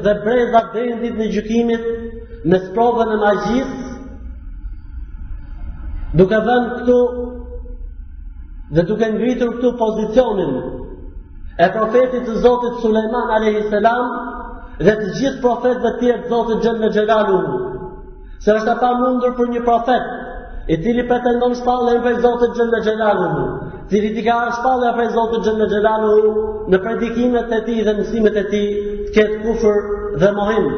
dhe brezat deri në ditën e gjykimit me sprovën e magjisë, duke vënë këtu dhe duke ngritur këtu pozicionin e profetit të Zotit Sulejman alayhi salam dhe të gjithë profetëve të tjerë të Zotit Xhella Xhelaluhu, se është e pamundur për një profet i cili pretendon shpalljen prej Zotit Xhella Xhelaluhu, i cili t'i ka shpallja prej Zotit Xhella Xhelaluhu në predikimet e tij dhe mësimet e tij të ketë kufër dhe mohim.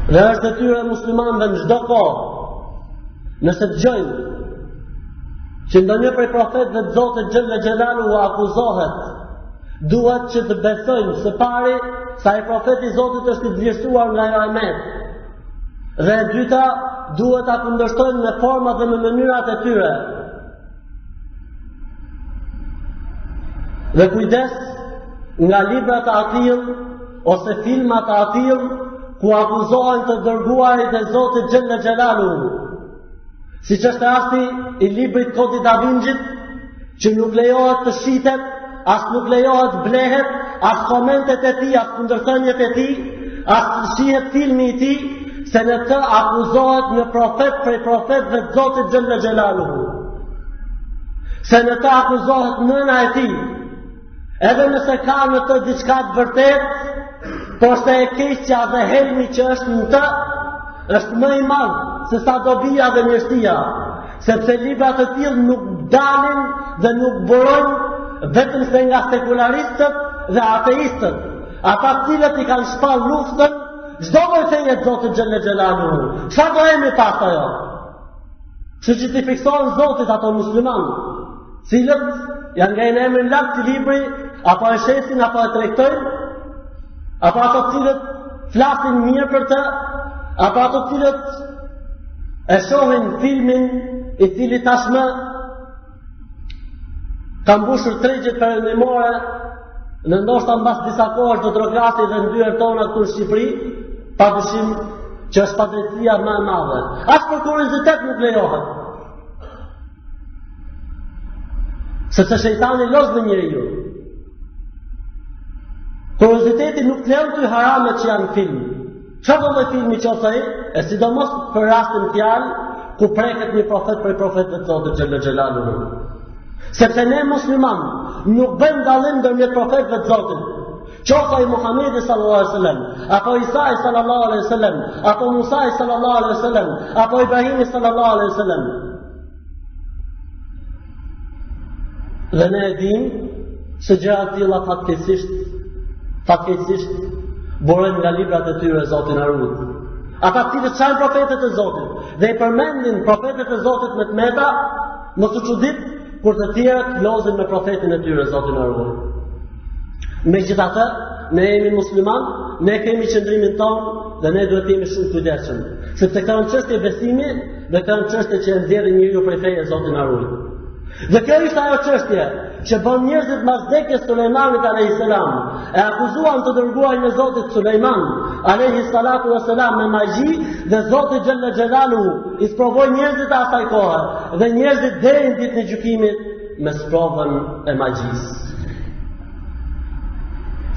Dhe është detyra e muslimanëve në çdo kohë nëse dëgjojmë që ndonjë prej profetëve të Zotit xhalla xhelaluhu akuzohet, duhet që të besojmë së pari sa ai profeti i Zotit është i vlerësuar nga Rahmet. Dhe e dyta, duhet ta kundërshtojmë në format dhe në mënyrat e tyre. Dhe kujdes nga libra të atill ose filma të atill ku akuzohen të dërguarit e Zotit xhalla xhelaluhu. Siç është rasti i librit Kodi Da Vinci, që nuk lejohet të shitet, as nuk lejohet blehet, as komentet e tij, as kundërthënjet e tij, as shihet filmi i tij, se në të akuzohet një profet prej profetëve të Zotit xhalla xhelaluhu. Se në të akuzohet nëna e tij, edhe nëse ka në të diçka të vërtet, por se e keqja dhe helmi që është në të, është më i madh se sa dobia dhe mjeshtia, sepse libra të tillë nuk dalin dhe nuk burojnë vetëm se nga sekularistët dhe ateistët, ata cilët i kanë shpall luftën çdo lloj feje të Zotit xhalla xhelaluhu. Çfarë do jemi pas ajo? Që ti fiksohen Zotit ato muslimanë, cilët janë nga emri lart të libri, apo e shesin apo e tregtojnë, apo ato cilët flasin mirë për të, apo ato cilët e shohin filmin i cili tashmë ka mbushur tregjet perëndimore, në ndoshta mbas disa kohësh do të rrokrasi dhe ndyer tona këtu në Shqipëri, padyshim që është padrejtia më e madhe. As për kuriozitet nuk lejohet. Sepse shejtani los në njeriu. Kurioziteti nuk lejon ty haramet që janë film. Çfarë do të filmi qoftë ai, e sidomos për rastin fjalë ku preket një profet prej profetëve të Zotit xhalla xhelaluhu. Sepse ne musliman nuk bëjmë dallim ndërmjet profetëve të Zotit. Qoftë ai Muhamedi sallallahu alaihi wasallam, apo Isa sallallahu alaihi wasallam, apo Musa sallallahu alaihi wasallam, apo Ibrahim sallallahu alaihi wasallam. Dhe ne e dim se gjëra të tilla fatkeqësisht burojnë nga librat e tyre Zotin Arut. Ata cilët janë profetët e Zotit dhe i përmendin profetët e Zotit me tmeta, mos u çudit kur të tjerët lozin me profetin e tyre Zotin Arut. Megjithatë, ne jemi musliman, ne kemi qëndrimin tonë dhe ne duhet të jemi shumë kujdesshëm, sepse kjo është çështje besimi dhe kjo është çështje që e nxjerrë njeriu prej feje Zotin Arut. Dhe kjo është ajo çështje që bën njerëzit mbas vdekjes Sulejmanit alayhis salam, e akuzuan të dërguarin e Zotit Sulejman alayhis salatu wassalam me magji, dhe Zoti xhalla xhelaluhu i sprovoi njerëzit e asaj kohe dhe njerëzit deri në ditën e gjykimit me sprovën e magjisë.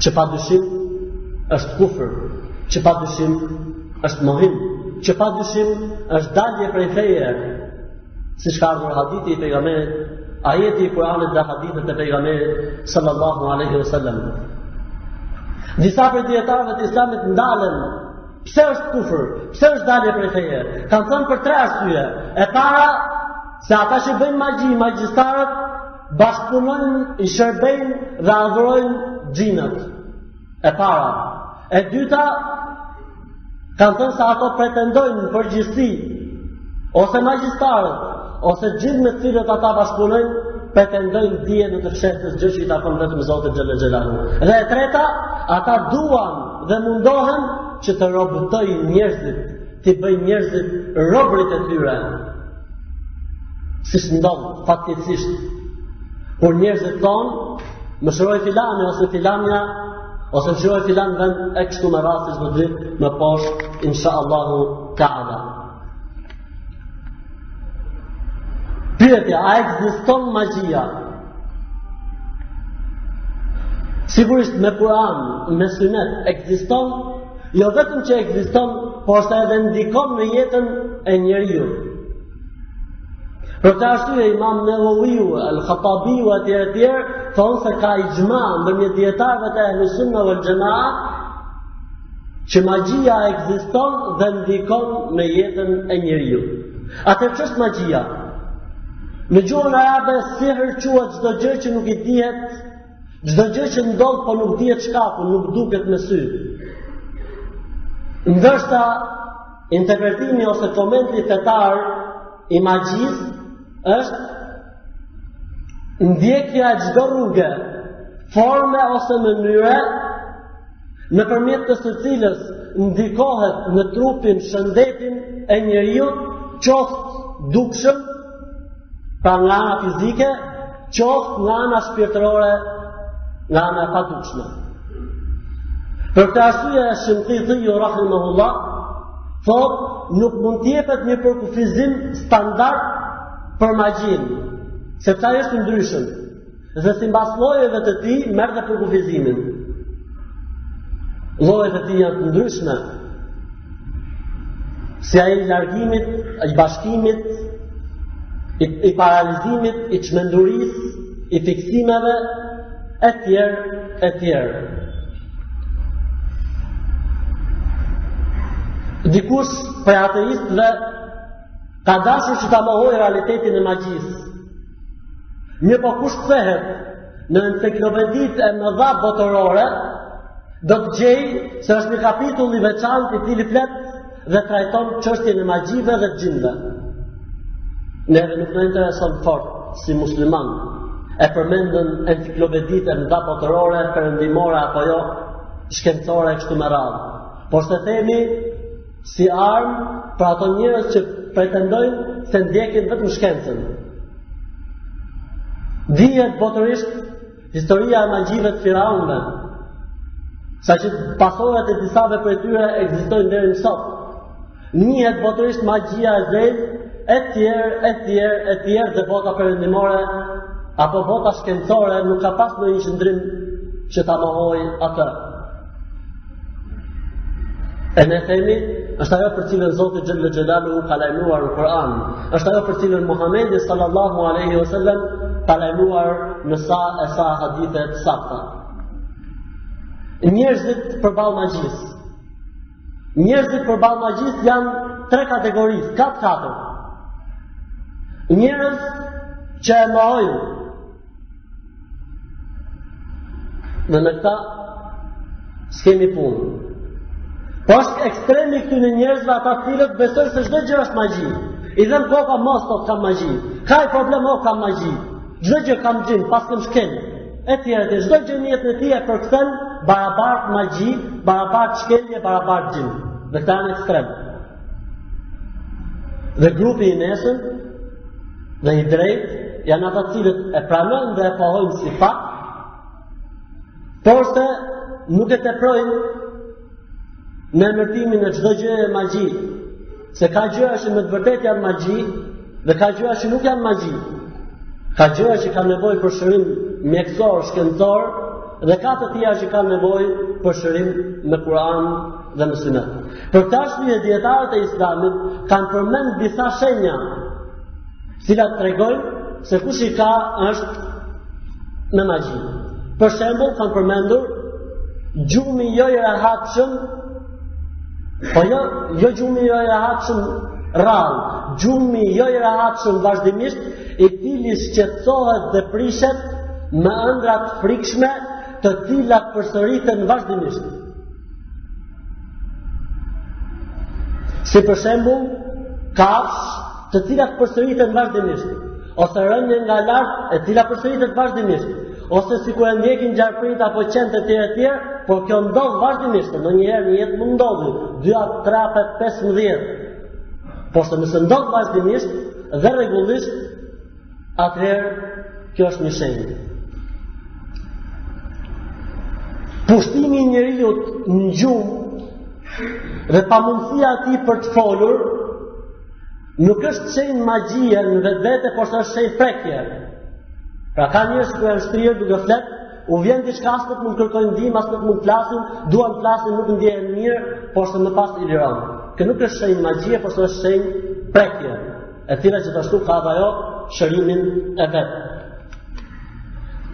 Që padyshim është kufër, që padyshim është mohim, që padyshim është dalje prej feje, siç ka ardhur hadithi i pejgamberit, ajeti i Kuranit dhe hadithet e pejgamberit sallallahu alaihi wasallam. Disa prej dietarëve të Islamit ndalen pse është kufër, pse është dalje prej feje. Kanë thënë për tre arsye. E para, se ata që bëjnë magji, magjistarët bashkëpunojnë, i shërbejnë dhe adhurojnë xhinat. E para. E dyta, kanë thënë se ato pretendojnë në përgjithësi, ose magjistarët, ose gjithë me cilët ata bashkëpunojnë, pretendojnë dije në të fshehtës gjë që i takon vetëm Zotit xhalla xhelaluhu. Dhe e treta, ata duan dhe mundohen që të robëtojnë njerëzit, të bëjnë njerëzit robërit e tyre. Siç ndodh fatkeqësisht kur njerëzit thonë, më shëroi filani ose filania, ose më shëroi filan vend e kështu me rastis do të më poshtë inshallahu taala. Pyetja, a ekziston magjia? Sigurisht me Kur'an, me Sunet ekziston, jo vetëm që ekziston, por se edhe ndikon në jetën e njeriu. Për të arsye Imam Newawiu, Al-Khattabiu e tjerë thonë se ka ixhma ndërmjet dietarëve të Ahlus Sunna wal Jamaa që magjia ekziston dhe ndikon në jetën e njeriu. Atë ç'është magjia? Në gjuhën arabe sihr quhet çdo gjë që nuk i dihet, çdo gjë që ndodh po nuk dihet shkaku, nuk duket me sy. Ndërsa interpretimi ose komenti fetar i magjisë është ndjekja e çdo rruge, forme ose mënyre nëpërmjet të së cilës ndikohet në trupin, shëndetin e njeriu, qoftë dukshëm, pra nga ana fizike, qoftë nga ana shpirtërore, nga ana e padukshme. Për këtë arsye Shimqiti rahimahullah thotë nuk mund të jepet një përkufizim standard për magjinë, sepse ai është ndryshëm. Dhe sipas llojeve të tij merr dhe përkufizimin. Llojet e tij janë të ndryshme. Si ai i largimit, i bashkimit, i paralizimit, i çmendurisë, i fiksimeve, etj. Dikush prej ateistëve ka dashur që ta mohojë realitetin e magjisë. Një po kush kthehet në enciklopeditë e mëdha botërore, do të gjej se është një kapitull i veçantë i cili flet dhe trajton çështjen e magjive dhe të gjinëve. Neve nuk na intereson fort si musliman e përmendën enciklopeditë e mëdha botërore, perëndimore apo jo, shkencore kështu me radhë. Por se themi si armë për ato njerëz që pretendojnë se ndjekin vetëm shkencën. Dihet botërisht historia e magjive të firaunëve, saqë pasoret e disave prej tyre ekzistojnë deri në sot. Njihet botërisht magjia e zezë, etj. Dhe bota perëndimore apo bota shkencore nuk ka pas ndonjë qëndrim që ta mohojë atë. E ne themi, është ajo për cilën Zoti Xhellal Xhelaluhu ka lajmëruar në Kur'an, është ajo për cilën Muhamedi sallallahu alaihi wasallam ka lajmëruar në sa hadithe të sakta. Njerëzit përballë magjisë. Njerëzit përballë magjisë janë tre kategori, 4. Njerëz që e mohojnë. Dhe me këta s'kemi punë. Po është ekstremi këtyre njerëzve ata të cilët besojnë se çdo gjë është magji. I dhem koka mos thot kam magji. Ka i problem kam magji. Çdo gjë kam gjin, pas kem shkel. Etj. Çdo gjë në jetën e tij e përkthen barabart magji, barabart shkelje, barabart gjin. Dhe këta janë ekstrem. Dhe grupi i nesër dhe i drejtë janë ata të cilët e pranojnë dhe e pohojnë si fakt, por se nuk e teprojnë në emërtimin e çdo gjë e magji, se ka gjëra që me të vërtetë janë magji dhe ka gjëra që nuk janë magji. Ka gjëra që kanë nevojë për shërim mjekësor, shkencor, dhe ka të tjera që kanë nevojë për shërim në Kur'an dhe në Sunet. Për këtë arsye dietarët e Islamit kanë përmend disa shenja, cilat tregojnë se kush i ka është me magji. Për shembull, kanë përmendur gjumi jo i rehatshëm, po jo gjumi jo i rehatshëm rrallë, gjumi jo i rehatshëm vazhdimisht, i cili shqetësohet dhe prishet me ëndra të frikshme, të cilat përsëriten vazhdimisht. Si për shembull, kafsh, të cilat përsëriten vazhdimisht, ose rënje nga lart, e cila përsëritet vazhdimisht, ose sikur e ndjekin gjarprit apo qenë të tjerë, por kjo ndodh vazhdimisht, ndonjëherë në jetë mund ndodhi 2, 3, 15. Por se nëse ndodh vazhdimisht dhe rregullisht, atëherë kjo është një shenjë. Pushtimi i njeriut në gjumë dhe pamundësia e tij për të folur nuk është shenjë magjie në vetvete, por është shenjë prekje. Pra ka njerëz që janë shtrirë duke flet, u vjen diçka as nuk mund kërkojnë ndihmë, as nuk mund flasin, duan të flasin, nuk ndjehen mirë, por se më pas i liron. Kjo nuk është shenjë magjie, por është shenjë prekje, e cila gjithashtu ka ajo shërimin e vet.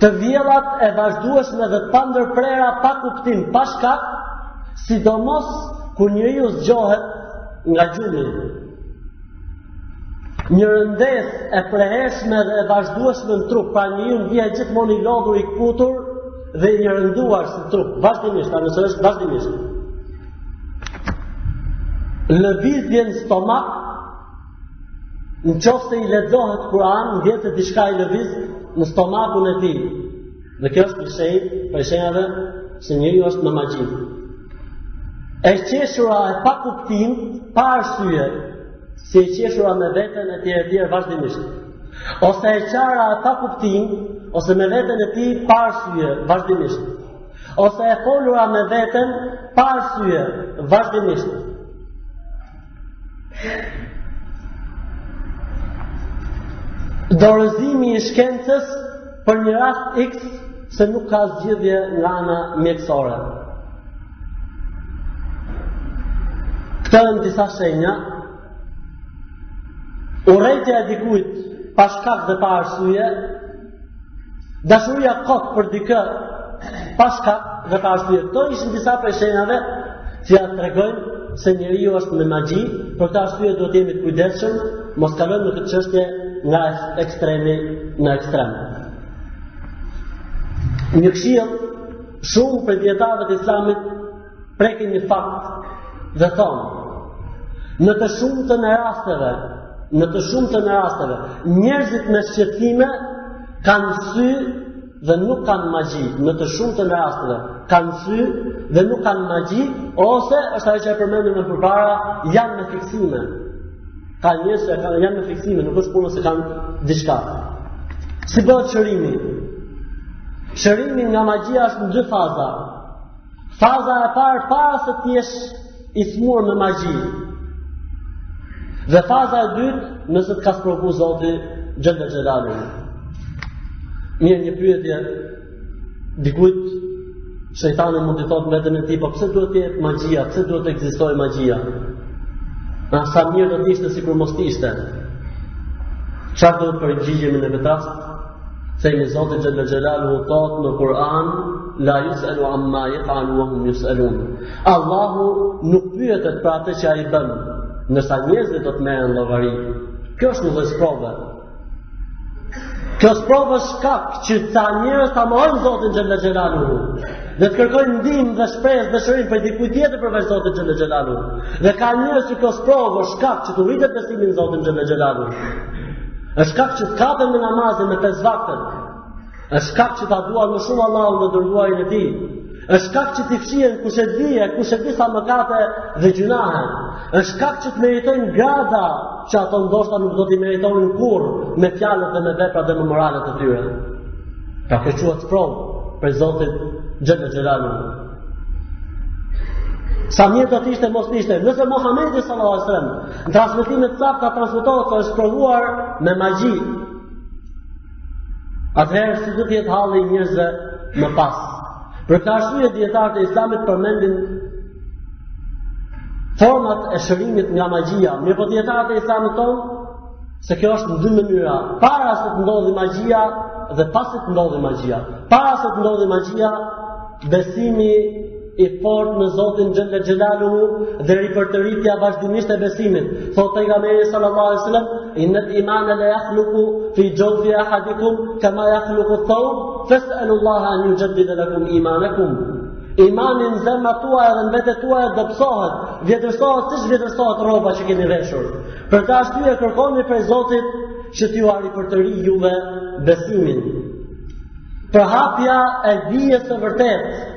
Të vjellat e vazhdueshme dhe të pandërprera pa kuptim, pa shkak, sidomos kur njeriu zgjohet nga gjumi. Një rëndes e prehershme dhe e vazhdueshme në trup, pra njeriu ndihet gjithmonë i lodhur, i kputur dhe i rënduar si trup, vazhdimisht, nëse është vazhdimisht. Lëvizje në stomak Në qoftë se i lexohet Kur'an, ndjet se diçka i lëviz në stomakun e tij. Dhe kjo është për shenjave se njeriu është në magji. E qeshura e pa kuptim, pa arsye, si e qeshura me veten e tjerë vazhdimisht. Ose e qara e pa kuptim, ose me veten e tij pa arsye vazhdimisht. Ose e folura me veten pa arsye vazhdimisht. Dorëzimi i shkencës për një rast X se nuk ka zgjidhje nga ana mjekësore. Këto janë disa shenja. Urrejtja e dikujt pa shkak dhe pa arsye, dashuria kot për dikë pa shkak dhe pa arsye. Këto ishin disa prej shenjave që ja tregojnë se njeriu është me magji. Për këtë arsye duhet jemi të kujdesshëm, mos kalojmë në këtë çështje nga ekstremi në ekstrem. Një këshill, shumë prej dietarëve të Islamit prekin një fakt dhe thonë: në të shumtën e rasteve, njerëzit me shqetësime kanë sy dhe nuk kanë magji. Në të shumtën e rasteve kanë sy dhe nuk kanë magji, ose është ajo që e përmendëm më përpara, janë me fiksime. Ka njerëz që janë me fiksime, nuk është punë se kanë diçka. Si bëhet shërimi? Shërimi nga magjia është në dy faza. Faza e parë para se të jesh i smur me magji. Dhe faza e dytë nëse të ka sprovu Zoti xhalla xhelalu. Mirë, një pyetje. Dikujt shejtani mund të thotë vetën e tij, po pse duhet të jetë magjia? Pse duhet të ekzistojë magjia? Sa mirë do të ishte sikur mos ishte. Çfarë do të përgjigjemi në këtë rast? Themi Zoti xhalla xhelalu thot në Kur'an: la yusalu amma yaf'alu wa hum yusalun. Allahu nuk pyetet për atë që ai bën, ndërsa njerëzit do të merren llogari. Kjo është një lloj sprove. Kjo sprove shkak që ca njerëz ta mohojnë Zotin xhalla xhelalu dhe të kërkojnë ndihmë dhe shpresë dhe shërim për dikujt tjetër përveç Zotit xhalla xhelalu. Dhe ka njerëz që kjo sprove shkak që të rritet besimi në Zotin xhalla xhelalu. Është shkak që të kapen me namazin me 5 vakte. Është shkak që ta duan më shumë Allahun dhe dërguarin e tij. Është shkak që t'i fshihen kush e di sa mëkate dhe gjunahe. Është shkak që të meritojnë grada që ato ndoshta nuk do t'i meritonin kurrë me fjalët dhe me veprat dhe me moralet e tyre. Ka quhet sprovë për Zotin xhalla xhelalu. Sa mirë do të ishte mos ishte. Nëse Muhamedi sallallahu alaihi wasallam në transmetime të sakta transmetohet se është provuar me magji, atëherë si do të jetë halli i njerëzve më pas. Për këtë arsye dietarët e Islamit përmendin format e shërimit nga magjia. Mirë, po dietarët e Islamit thonë se kjo është në dy mënyra: para se të ndodhi magjia dhe pas se të ndodhi magjia. Para se të ndodhi magjia, besimi i fortë në Zotin xhalla xhelaluhu dhe ripërtëritja vazhdimisht e besimit. Thot pejgamberi sallallahu alaihi wasallam: inna al-imana la yakhluqu fi jawfi ahadikum kama yakhluqu ath-thawb fas'alu Allah an yujaddida lakum imanakum. Imani në zemrat tuaja dhe në vetet tuaja dobësohet, vjetërsohet siç vjetërsohet rroba që keni veshur. Për këtë arsye kërkoni prej Zotit që t'ju ripërtëri juve besimin. Përhapja e dijes së vërtetë,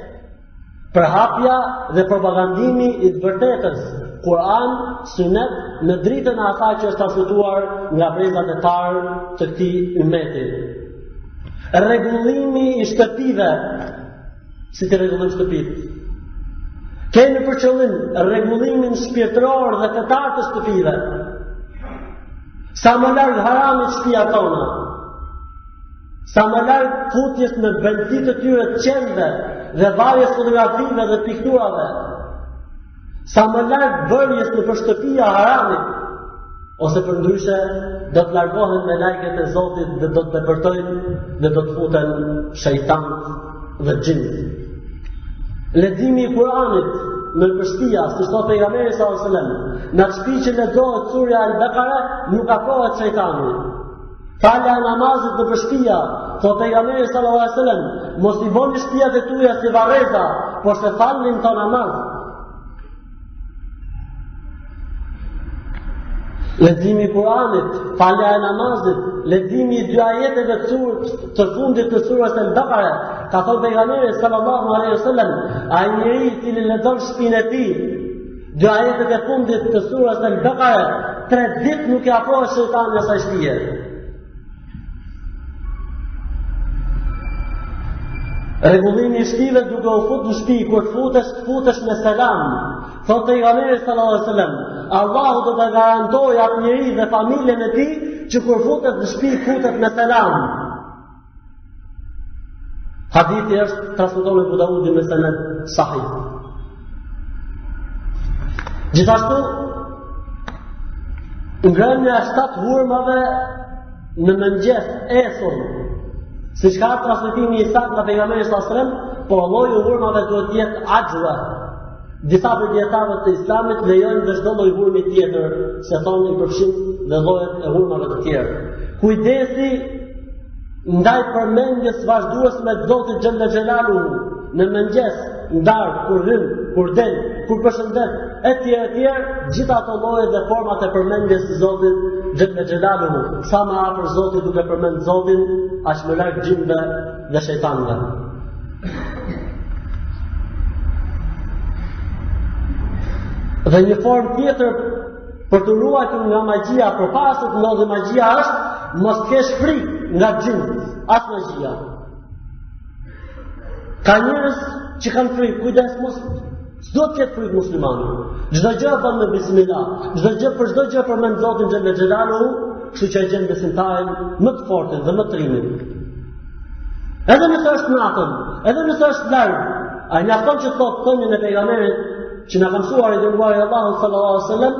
përhapja dhe propagandimi i të vërtetës, Kur'an, Sunet, në dritën e asaj që është transmetuar nga brezat e parë të këtij ummeti. Rregullimi i shtëpive, si të rregullojmë shtëpitë. Kemi për qëllim rregullimin shpirtëror dhe fetar të shtëpive. Sa më larg haramit shtëpia tona, sa më larg futjes në brendësi të tyre të qendve dhe varjes fotografive dhe pikturave, sa më larg bërjes në shtëpia haramit, ose për ndryshe do të largohen me lajket e Zotit dhe do të depërtojnë dhe do të futen shejtanët dhe xhinët. Leximi i Kuranit në përshtia, siç thotë pejgamberi sallallahu alajhi wasallam, në shtëpi që lexohet surja Al-Baqara nuk afrohet shejtani. Falja e namazit në përshtia, thotë pejgamberi sallallahu alajhi wasallam, mos i bëni shtëpiat e tuaja si varreza, por se falnin to namaz. leximi i Kuranit, falja e namazit, leximi i dy ajeteve të fundit të surës Al-Baqara, ka thënë pejgamberi sallallahu alaihi wasallam, ai njeriu i cili lexon shpinën e tij, dy ajetet e fundit të surës Al-Baqara, 3 ditë nuk i afrohet shejtani asaj shtëpie. Rregullimi i shtëpive duke u futur në shtëpi, kur futesh me selam. Thotë pejgamberi sallallahu alaihi wasallam, Allahu do të garantojë atë njeri dhe familjen e tij që kur futet në shtëpi futet me selam. Hadithi është transmetuar në Abu Davudin me sanad sahih. Gjithashtu, ngrënia e 7 hurmave në mëngjes eson, siç ka transmetimi i saktë nga pejgamberi sallallahu alaihi wasallam, po lloji i hurmave duhet të jetë ajwa. Disa për dietarët të Islamit lejojnë dhe çdo lloj hurmi tjetër, se thonë i përfshin dhe llojet e hurmave të tjerë. Kujdesi ndaj përmendjes vazhduesme të Zotit xhalla xhelaluhu në mëngjes, ndar, kur hyn, kur del, kur përshëndet, etj, gjitha ato llojet dhe format e përmendjes së Zotit xhalla xhelaluhu. Sa më afër Zotit duke përmend Zotin, aq më larg xhinve dhe shejtanëve. Dhe një formë tjetër për të ruajtur nga magjia, përpara se të ndodhë magjia, është mos kesh frikë nga xhinët, as magjia. Ka njerëz që kanë frikë, kujdes mos s'do të ketë frikë muslimani. Çdo gjë bën me bismillah, për çdo gjë përmend Zotin xhalla xhelaluhu, kështu që e gjen besimtarin më të fortë dhe më të rimin. Edhe nëse është natën, edhe nëse është larg, ai njafton që thotë thënien e pejgamberit që na ka mësuar i dërguari Allahu sallallahu alaihi wasallam,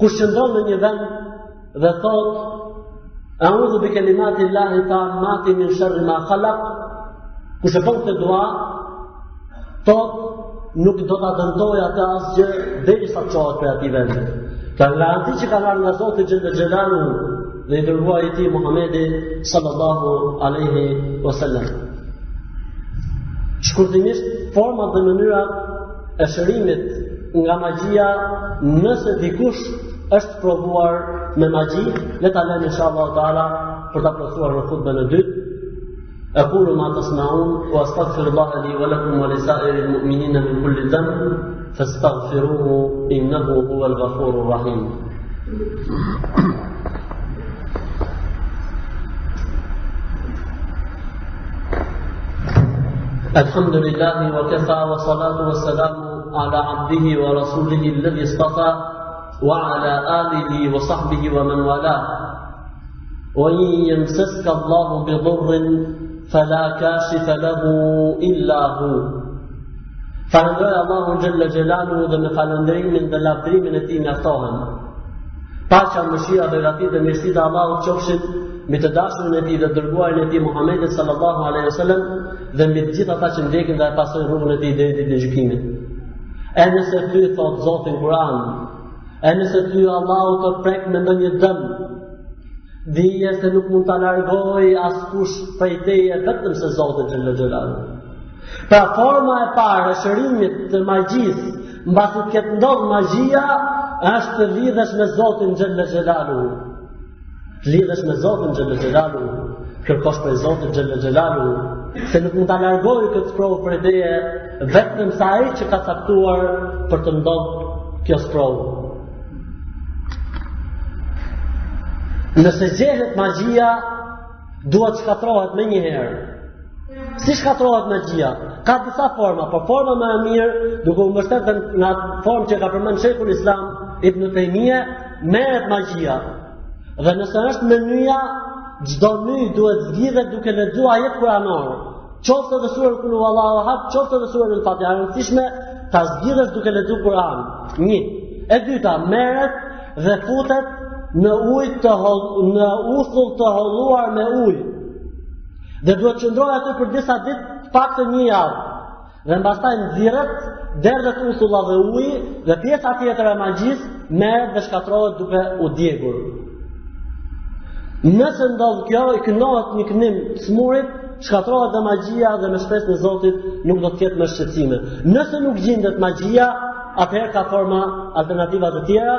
kush qëndron në një vend dhe thotë a'udhu bi kalimati llahi tammati min sharri ma khalaq, kush e bën këtë dua, thotë nuk do ta dëmtoj atë asgjë derisa të çohet për atij vendi. Ka garanti që ka marrë nga Zoti xhalla xhelaluhu dhe i dërguari i tij Muhamedi sallallahu alaihi wasallam. Shkurtimisht, format dhe mënyrat e shërimit nga magjia, nëse dikush është provuar me magji, le ta lëmë inshallah taala për ta plotësuar në hutbën e dytë. أقول ما تسمعون وأستغفر الله لي ولكم ولسائر المؤمنين من كل ذنب فاستغفروه إنه هو الغفور الرحيم. الحمد لله وكفى والصلاة والسلام على عبده ورسوله الذي اصطفى وعلى آله وصحبه ومن والاه. وإن يمسسك الله بضر فلا كاشف له إلا هو. Falënderoj Allahun xhalla xhelaluhu dhe me falënderimin dhe lavdërimin e tij mjaftohen. Paqja, mëshira dhe gati dhe mirësia e Allahut qofshin mbi të dashurin e tij dhe dërguarin e tij Muhamedit sallallahu alaihi wasallam dhe mbi të gjithë ata që ndjekin dhe pasojnë rrugën e tij deri ditën e gjykimit. E nëse ty thot Zoti në Kur'an, e nëse ty Allahu të prek me ndonjë dëm, dije se nuk mund ta largoj askush prej teje vetëm se Zoti xhalla xhelaluhu. Pra forma e parë e shërimit të magjisë, mbasi të ketë ndodhur magjia, është të lidhesh me Zotin xhalla xhelaluhu. Lidhesh me Zotin xhalla xhelaluhu, kërkosh prej Zotit xhalla xhelaluhu, se nuk mund ta largoj këtë sprovë prej teje vetëm sa ai që ka caktuar për të ndodhur kjo sprovë. Nëse gjehet magjia, duhet shkatrohet me njëherë. Si shkatrohet magjia? Ka disa forma, por forma më e mirë, duke u mbështetur nga formë që ka përmend Sheikhul Islam Ibn Taymiyah, merret magjia. Dhe nëse është me nyja, çdo nyj duhet zgjidhet duke lexuar ajet kuranor. Qoftë dhe surën Kul huwallahu ahad, qoftë dhe surën Al-Fatiha, e rëndësishme ta zgjidhesh duke lexuar Kur'an. 1. E dyta, merret dhe futet në në uthull të holluar me ujë. Dhe duhet qëndrojë aty për disa ditë, paktën një javë. Dhe pastaj nxirret, derdhet uthulla dhe uji, dhe pjesa tjetër e magjisë merret dhe shkatrohet duke u djegur. Nëse ndodh kjo, i kënohet një kënim të smurit, shkatrohet dhe magjia dhe me shpresën e Zotit nuk do të ketë më shqetësime. Nëse nuk gjendet magjia, atëherë ka forma alternativa të tjera.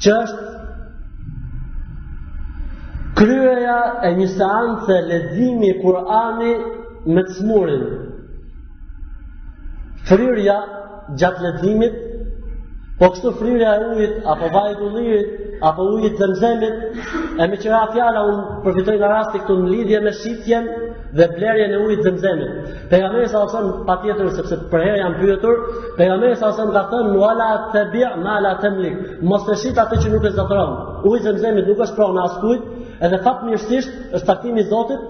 që është kryeja e një seance leximi Kur'ani me të smurin. Fryrja gjatë leximit, po kështu fryrja e ujit, apo vajit ullirit, apo ujit zemzemit, e me qëra fjala unë përfitoj nga rasti këtu në lidhje me shitjen dhe blerjen e ujit zemzemit. Pejgamberi sallallahu alajhi wasallam patjetër sepse për herë janë pyetur, pejgamberi sallallahu alajhi wasallam ka thënë wala tabi' ma la tamlik, mos e shit atë që nuk e zotëron. Uji zemzemit nuk është pronë askujt, edhe fatmirësisht është taktimi i Zotit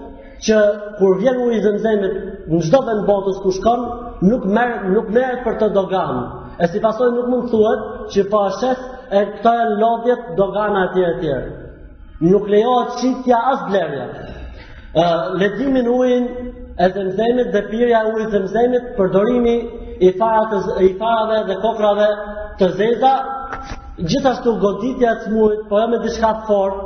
që kur vjen uji zemzemit në çdo vend botës ku shkon, nuk merret për të dogan. E si pasojë nuk mund thuhet që po shes e këto janë lodhjet, dogana etj. Nuk lejohet shitja as blerja. Leximin ujin e zemzemit dhe pirja e ujit zemzemit, përdorimi i farave dhe kokrave të zeza, gjithashtu goditja e smurit, po jo me diçka të fortë,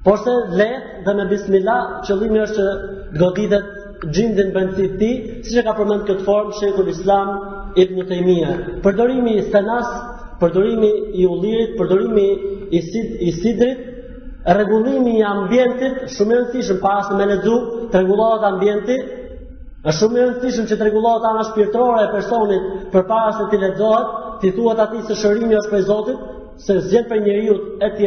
por se lehtë dhe me bismillah, qëllimi është që goditet gjindin brendësi të tij, siç e ka përmendur këtë formë Sheikhul Islam Ibn Taymija. Përdorimi i senas, përdorimi i ullirit, përdorimi i sidrit, rregullimi i ambientit, shumë i rëndësishëm para se me lexu, të rregullohet ambienti, është shumë i rëndësishëm që të rregullohet ana shpirtërore e personit përpara se të lexohet, ti thuhet atij se shërimi është prej Zotit, se zgjen për njeriu etj.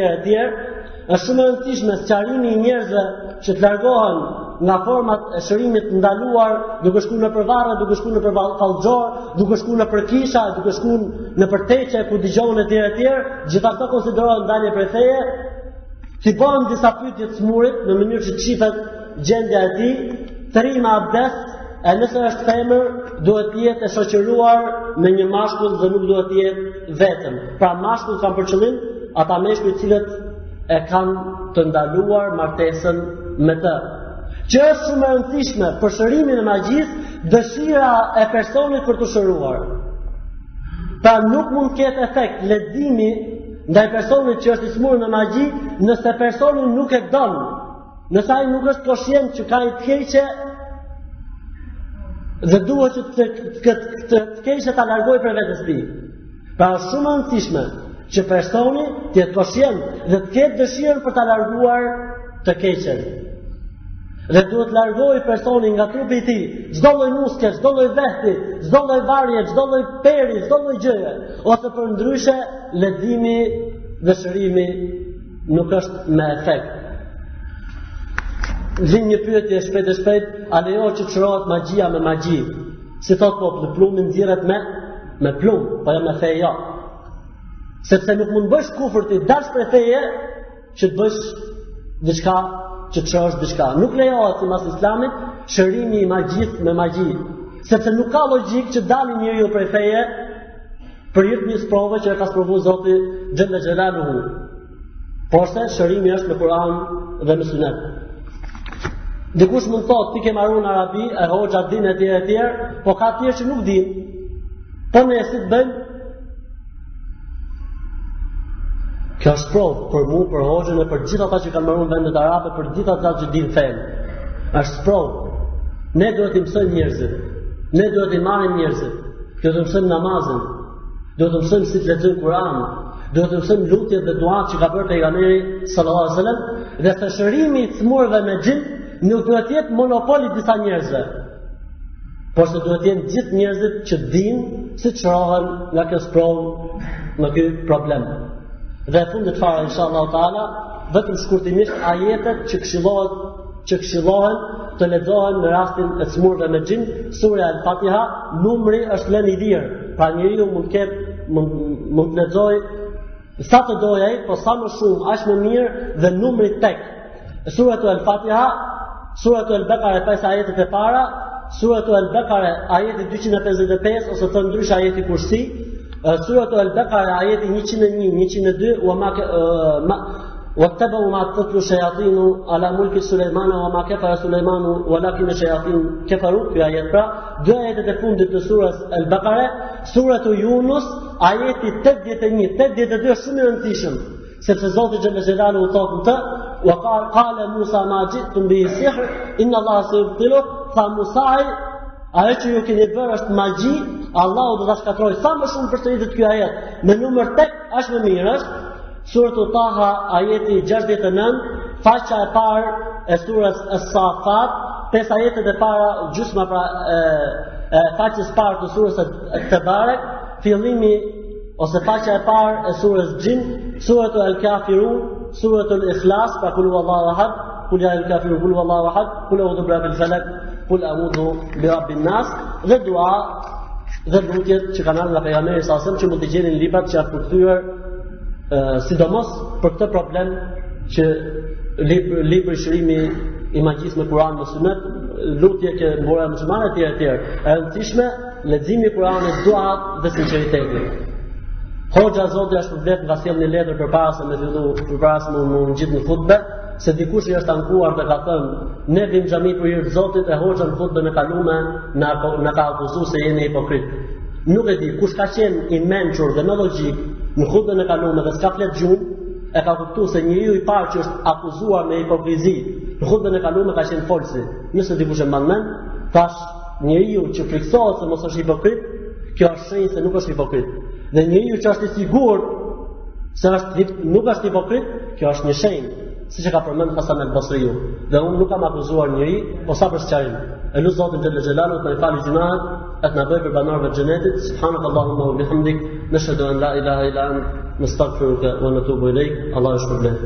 Është shumë e rëndësishme sqarimi i njerëzve që të largohen nga format e shërimit ndaluar, duke shkuar në përvarre, duke shkuar në fallxhor, duke shkuar në përkisha, duke shkuar në përteqe ku dëgjohen etj. Gjitha këto konsiderohen ndalje prej feje. Ti bëhen disa pyetje të smurit në mënyrë që të shifet gjendja e tij, tërima abdes, e nëse është femër, duhet të jetë e shoqëruar me një mashkull dhe nuk duhet të jetë vetëm. Pra mashkull kanë për qëllim ata meshkuj të cilët e kanë të ndaluar martesën me të. Që është shumë e rëndësishme për shërimin e magjisë, dëshira e personit për të shëruar. Pra nuk mund të ketë efekt leximi ndaj personit që është i smurë në magji, nëse personi nuk e don, nëse ai nuk është koshient që ka i të keqe dhe duhet që të keqe ta largojë për vetes tij. Pra është shumë e rëndësishme që personi të jetë koshient dhe të ketë dëshirën për ta larguar të keqen. Dhe duhet largojë personi nga trupi i tij çdo lloj muske, çdo lloj vehti, çdo lloj varje, çdo lloj peri, çdo lloj gjëje, ose për ndryshe leximi dhe shërimi nuk është me efekt. Vjen një pyetje shpejt, a lejohet që të shërohet magjia me magji? Si thot populli, plumi nxirret me plum, po jo me fe jo. Sepse nuk mund bësh kufër ti dash për feje që të bësh diçka që të shërosh diçka. Nuk lejohet sipas Islamit shërimi i magjisë me magji, sepse nuk ka logjik që dalë njeriu prej feje për hir të një sprove që e ka sprovuar Zoti Xhella Xhelaluhu. Por se shërimi është me Kur'an dhe me Sunet. Dikush mund thotë ti ke marrë në arabi, e hoxha din etj, po ka tjerë që nuk din. Po ne si të bëjmë? Kjo është provë për mu, për hoxhën e për gjithë ata që kanë marrë në vendet arabe, për gjithë ata që din fen. Është provë. Ne duhet i mësojmë njerëzit. Ne duhet i marrim njerëzit. Duhet të mësojmë namazin. Duhet të mësojmë si të lexojmë Kur'anin. Duhet të mësojmë lutjet dhe duat që ka bërë pejgamberi sallallahu alajhi wasallam, dhe se shërimi i smurve me xhin nuk duhet të jetë monopoli i disa njerëzve. Por se duhet të jenë gjithë njerëzit që dinë si të shërohen nga kjo provë, nga ky problem. Dhe fundit fare inshallah taala, vetëm shkurtimisht ajetet që këshillohen të lexohen në rastin e smurve me xhin, sura Al-Fatiha, numri është lënë i lirë. Pra njeriu mund të lexojë sa të dojë ai, po sa më shumë, aq më mirë dhe numri tek. Suratu Al-Fatiha, suratu Al-Baqara 5 ajetet e para, suratu Al-Baqara ajeti 255 ose të ndryshe ajeti Kursi, suratu Al-Baqara ajeti 101, 102 واتبعوا ما تتلو الشياطين على ملك سليمان وما كفر سليمان ولكن الشياطين كفروا في آيات pra dy ajetet e fundit të surës Al-Baqara, suratu Yunus ajeti 81, 82 shumë i rëndësishëm, sepse Zoti xhalla xhelalu thotë të wa qala Musa ma ji'tum bi sihr inna Allaha sayubtilu, fa Musa ajo që ju keni bërë është magji, Allahu do ta shkatrojë sa më shumë përsëritet ky ajet me numër tek, aq më mirë është. Suratul Taha, ajeti 69, faqja e parë e surës As-Safat, 5 ajetet e para, gjysma pra faqes parë të surës At-Tabarak, fillimi ose faqja e parë e surës Jin, suratul Al-Kafirun, suratul Ikhlas, pra kul huwallahu ahad, kul ya ayyuhal kafirun kul huwallahu ahad, kul a'udhu birabbil falaq, kul a'udhu birabbin nas, dhe dua dhe lutjet që kanë ardhur nga pejgamberi sallallahu alajhi wasallam, që mund të gjeni në librat që janë përkthyer sidomos për këtë problem që libri shërimi i magjisë me Kur'an me Sunet, lutje që mbora muslimanët e tjerë, e rëndësishme leximi i Kur'anit, duat dhe sinqeriteti. Hoxha Zoti është përvlet nga sjell një letër përpara se me fillu, përpara se më ngjit në hutbe, se dikush i është ankuar dhe ka thënë, ne vim xhami për hir të Zotit e hoxha në hutbën e kaluar na ka akuzuar se jeni hipokrit. Nuk e di kush ka qenë i mençur dhe në logjik në hutbën e kaluar dhe s'ka flet gjuhë, e ka kuptuar se njeriu i parë që është akuzuar me hipokrizi në hutbën e kaluar ka qenë folsi. Nëse dikush e mban mend, thash njeriu që friksohet se mos është hipokrit, kjo është shenjë se nuk është hipokrit. Dhe njeriu që është i sigurt se nuk është hipokrit, kjo është një shenjë, siç e ka përmendur Hasan al-Basriu. Dhe unë nuk kam akuzuar njëri, po sa për sqarim. E lut Zotin Xhelel Xhelalu të na falë gjunahet, e të na bëjë për banorëve të xhenetit. Subhanakallahumma wa bihamdik, nashhadu an la ilaha illa ant, nastaghfiruka wa natubu ilayk. Allahu shpërblet.